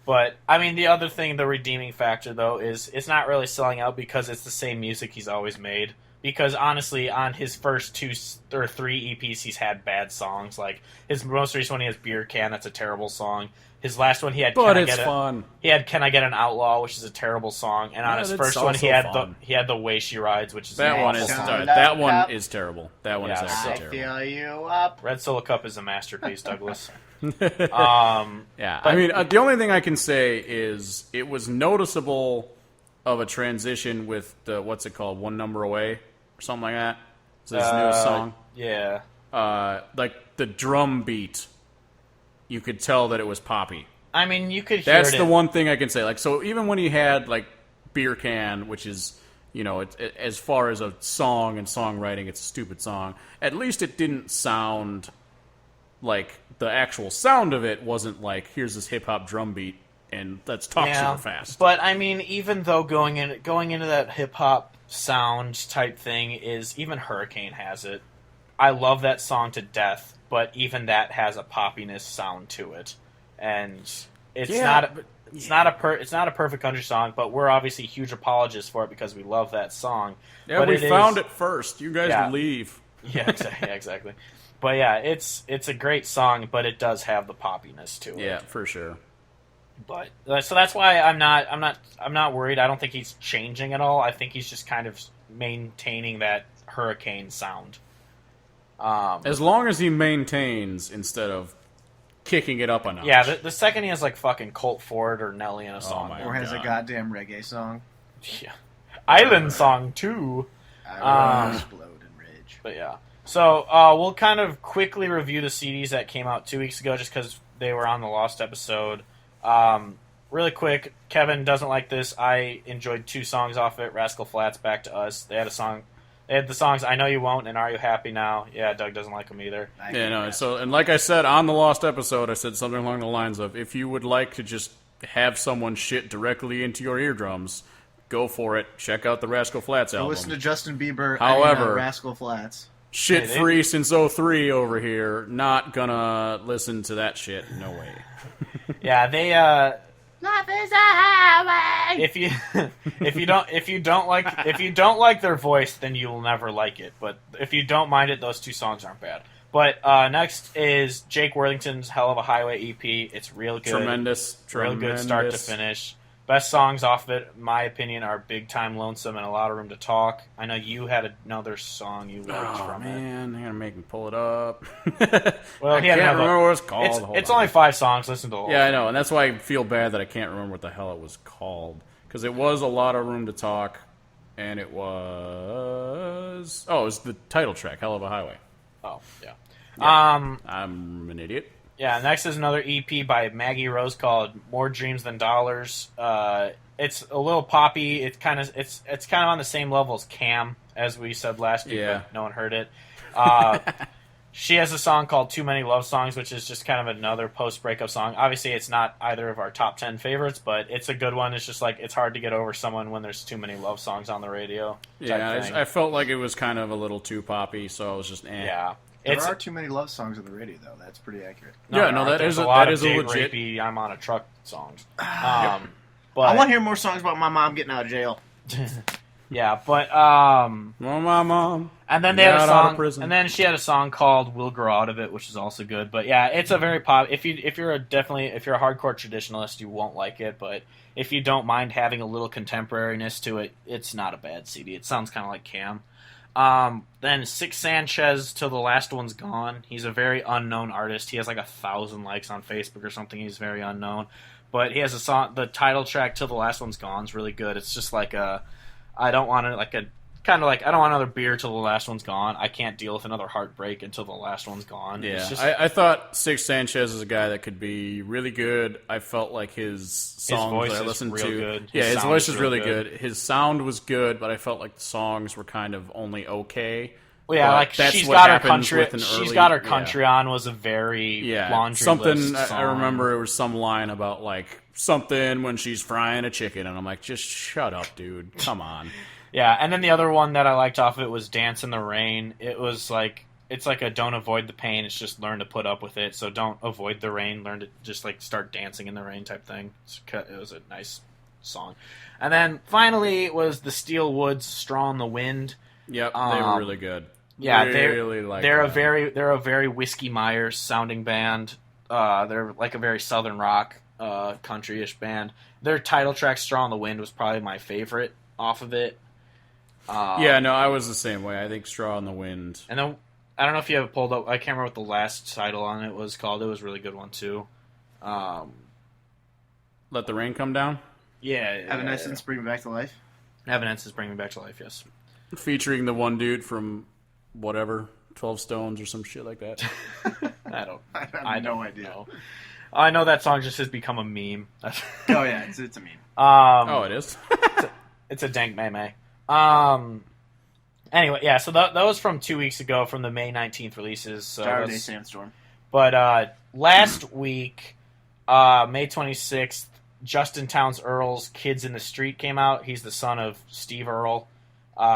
But, I mean, the other thing, the redeeming factor, though, is it's not really selling out because it's the same music he's always made. Because, honestly, on his first 2 or 3 EPs, he's had bad songs. Like, his most recent one, he has Beer Can, that's a terrible song. His last one, he had fun. He had Can I Get an Outlaw, which is a terrible song. And on his first one, he had The Way She Rides, which is that one is that one is terrible. That one is actually terrible. I feel you up. Red Solo Cup is a masterpiece, Douglas. Yeah, I mean, the only thing I can say is it was noticeable of a transition with the, what's it called, One Number Away, or something like that. It's his newest song. Yeah. Like the drum beat, you could tell that it was poppy. I mean, you could hear That's the one thing I can say. Like, so even when he had like Beer Can, which is, you know, as far as a song and songwriting, it's a stupid song. At least it didn't sound like the actual sound of it wasn't like, here's this hip hop drum beat and let's talk super fast. But I mean, even though going into that hip hop sound type thing is, even Hurricane has it. I love that song to death, but even that has a poppiness sound to it, and it's not a perfect country song. But we're obviously huge apologists for it because we love that song. Yeah, but we found it first. You guys leave. Yeah, exactly. But yeah, it's a great song, but it does have the poppiness to it. Yeah, for sure. But so that's why I'm not worried. I don't think he's changing at all. I think he's just kind of maintaining that Hurricane sound. As long as he maintains instead of kicking it up a notch. Yeah, the second he has like fucking Colt Ford or Nelly in a song, or has a goddamn reggae song. Yeah, Island Song too. I will explode in rage. But yeah, so we'll kind of quickly review the CDs that came out 2 weeks ago, just because they were on the Lost episode. Really quick, Kevin doesn't like this. I enjoyed 2 songs off it. Rascal Flatts, Back to Us. They had the songs I Know You Won't and Are You Happy Now. Yeah, Doug doesn't like them either. Yeah, no. So, and like I said on the Lost episode, I said something along the lines of, if you would like to just have someone shit directly into your eardrums, go for it. Check out the Rascal Flatts album. Listen to Justin Bieber. However, and Rascal Flatts. Shit free since 03 over here. Not gonna listen to that shit. No way. Yeah, they Life is a highway. if you don't like their voice, then you'll never like it. But if you don't mind it, those 2 songs aren't bad. But next is Jake Worthington's Hell of a Highway EP. It's real good. Tremendous. Real good start to finish. Best songs off of it, in my opinion, are Big Time Lonesome and A Lot of Room to Talk. I know you had another song you liked from it. Oh, man. They're going to make me pull it up. Well, I can't remember what it's called. It's only 5 songs. Listen to the whole thing. I know, and that's why I feel bad that I can't remember what the hell it was called. Because it was A Lot of Room to Talk, and it was... Oh, it was the title track, Hell of a Highway. Oh, yeah. I'm an idiot. Yeah, next is another EP by Maggie Rose called More Dreams Than Dollars. It's a little poppy. It's kind of on the same level as Cam, as we said last week, but no one heard it. She has a song called Too Many Love Songs, which is just kind of another post-breakup song. Obviously, it's not either of our top 10 favorites, but it's a good one. It's just like, it's hard to get over someone when there's too many love songs on the radio. Yeah, I felt like it was kind of a little too poppy, so I was just, Yeah. There are too many love songs on the radio, though. That's pretty accurate. That is a legit. Rapey, I'm on a truck songs. But I want to hear more songs about my mom getting out of jail. Yeah, but well, my mom. And then they had a song, and then she had a song called "We'll Grow Out of It," which is also good. But yeah, it's a very pop. If you're a hardcore traditionalist, you won't like it. But if you don't mind having a little contemporariness to it, it's not a bad CD. It sounds kind of like Cam. Then Six Sanchez, Till the Last One's Gone. He's a very unknown artist. He has like 1,000 likes on Facebook or something. He's very unknown. But he has a song, the title track, Till the Last One's Gone, is really good. It's just like I don't want another beer till the last one's gone. I can't deal with another heartbreak until the last one's gone. Yeah, I thought Six Sanchez is a guy that could be really good. I felt like his songs that I listened to, good. His voice is really good. His sound was good, but I felt like the songs were kind of only okay. Well, yeah, like She's Got Her Country On was a very laundry something. List song. I remember it was some line about like something when she's frying a chicken, and I'm like, just shut up, dude. Come on. Yeah, and then the other one that I liked off of it was Dance in the Rain. It was like, it's like a don't avoid the pain, it's just learn to put up with it. So don't avoid the rain, learn to just like start dancing in the rain type thing. It was a nice song. And then finally it was the Steel Woods, Straw in the Wind. Yep, they were really good. Yeah, they're a very Whiskey Myers sounding band. They're like a very southern rock, country-ish band. Their title track, Straw in the Wind, was probably my favorite off of it. I was the same way. I think Straw in the Wind. And then, I don't know if you have it pulled up. I can't remember what the last title on it was called. It was a really good one, too. Let the Rain Come Down? Yeah. Evanescence, Bring Me Back to Life? Evanescence, Bring Me Back to Life, yes. Featuring the one dude from whatever, 12 Stones or some shit like that. I have no idea. Know. I know that song just has become a meme. Oh yeah, it's a meme. It is. It's a dank meme. Anyway, yeah. So that was from 2 weeks ago, from the May 19th releases. So Saturday Sandstorm. But last week, May 26th, Justin Townes Earle's "Kids in the Street" came out. He's the son of Steve Earle.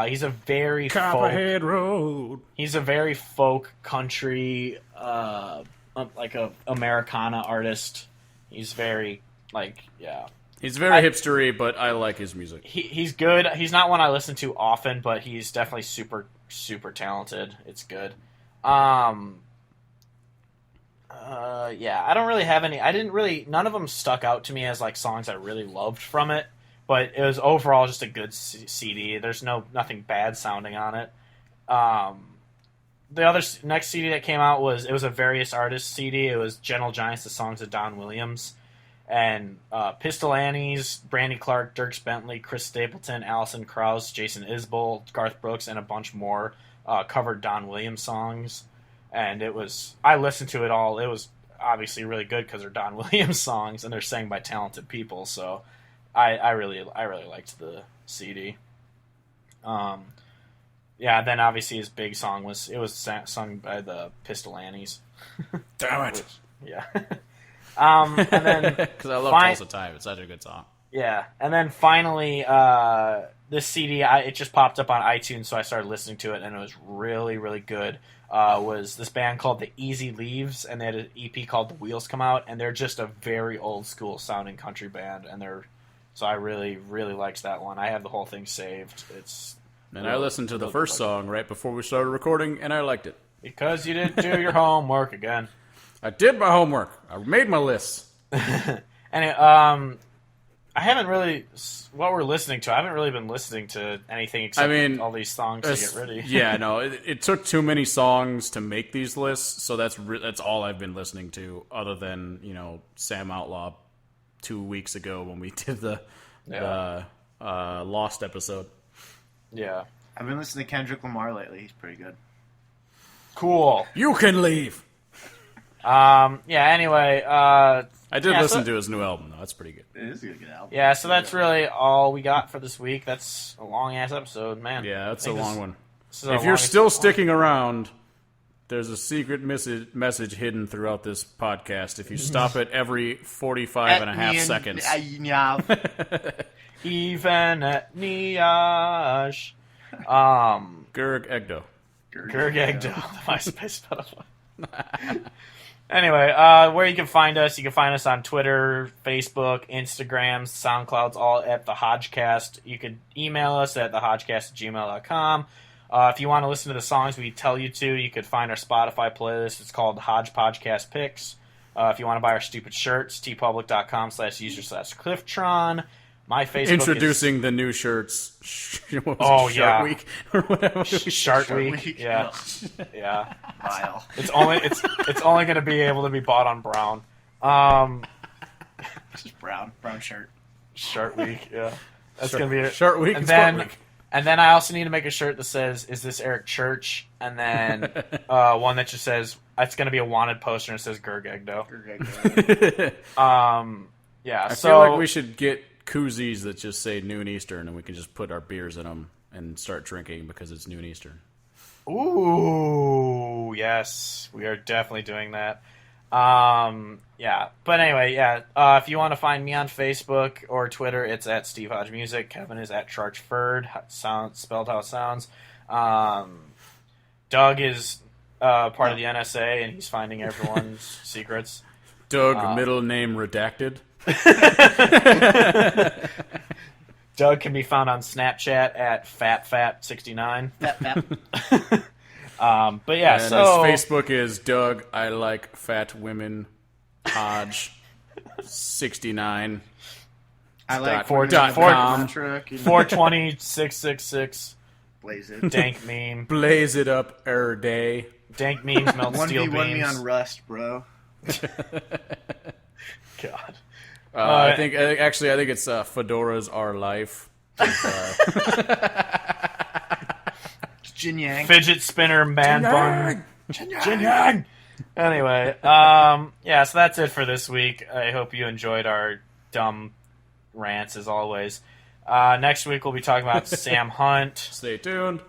He's a very Copperhead Road. He's a very folk country, like a Americana artist. He's very He's very hipstery, but I like his music. He's good. He's not one I listen to often, but he's definitely super, super talented. It's good. Yeah, I don't really have any. None of them stuck out to me as like songs I really loved from it, but it was overall just a good CD. There's nothing bad sounding on it. The next CD that came out was a various artists CD. It was Gentle Giants, the songs of Don Williams. And Pistol Annie's, Brandy Clark, Dierks Bentley, Chris Stapleton, Alison Krauss, Jason Isbell, Garth Brooks, and a bunch more covered Don Williams songs. And I listened to it all. It was obviously really good because they're Don Williams songs and they're sang by talented people. So I really liked the CD. Yeah, then obviously his big song was sung by the Pistol Annies. Damn it! Yeah. And then because I love Tulsa Time, it's such a good song. Yeah, and then finally, this CD it just popped up on iTunes, so I started listening to it, and it was really, really good. Was this band called the Easy Leaves, and they had an EP called The Wheels come out, and they're just a very old school sounding country band, so I really, really liked that one. I have the whole thing saved. I listened to the first song right before we started recording, and I liked it. Because you didn't do your homework again. I did my homework. I made my lists. And I haven't really, what we're listening to, I haven't really been listening to anything except all these songs to get ready. Yeah, no, it took too many songs to make these lists, so that's all I've been listening to, other than, Sam Outlaw 2 weeks ago when we did the Lost episode. Yeah. I've been listening to Kendrick Lamar lately. He's pretty good. Cool. You can leave. Anyway, I did listen to his new album, though. That's pretty good. It is a good album. Yeah, so that's really all we got for this week. That's a long-ass episode, man. Yeah, that's a long one. If you're still sticking around, there's a secret message hidden throughout this podcast. If you stop it every 45 and a half seconds. Even at Niash. Gerg Egdo. Gerg Egdo, the MySpace pedophile. Anyway, where you can find us on Twitter, Facebook, Instagram, SoundCloud's all at The Hodgecast. You could email us at thehodgecast@gmail.com. If you want to listen to the songs we tell you to, you could find our Spotify playlist. It's called Hodge Podcast Picks. If you want to buy our stupid shirts, tpublic.com/user/Clifftron. My Facebook Introducing the new shirts. Shark Week or whatever. Shark Week. Yeah. Yeah. Vile. It's only going to be able to be bought on Brown. Just brown shirt. Shark Week. Yeah. That's going to be it. Shark Week. And then I also need to make a shirt that says, "Is this Eric Church?" And then one that just says, it's going to be a wanted poster and it says Gerg Egdo. Yeah. I feel like we should get koozies that just say Noon Eastern, and we can just put our beers in them and start drinking because it's Noon Eastern. Ooh, yes, we are definitely doing that. Yeah, but anyway, yeah. If you want to find me on Facebook or Twitter, it's at Steve Hodge Music. Kevin is at Charchford, spelled how it sounds. Doug is part of the NSA, and he's finding everyone's secrets. Doug, middle name redacted. Doug can be found on Snapchat at FatFat69. But yeah, and so his Facebook is Doug. I like fat women. Hodge 69. I like 420-666. Blaze it. Dank meme. Blaze it up day. Dank memes melt steel 1v1 beams. me on Rust, bro. God. I think it's Jin Yang. Fidget spinner man bun. Jin Yang. Anyway, yeah, so that's it for this week. I hope you enjoyed our dumb rants as always. Next week we'll be talking about Sam Hunt. Stay tuned.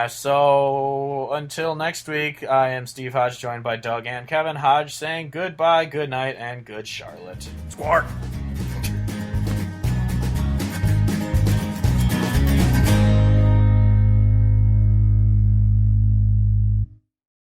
So until next week, I am Steve Hodge, joined by Doug and Kevin Hodge, saying goodbye, good night, and good Charlotte. Squart.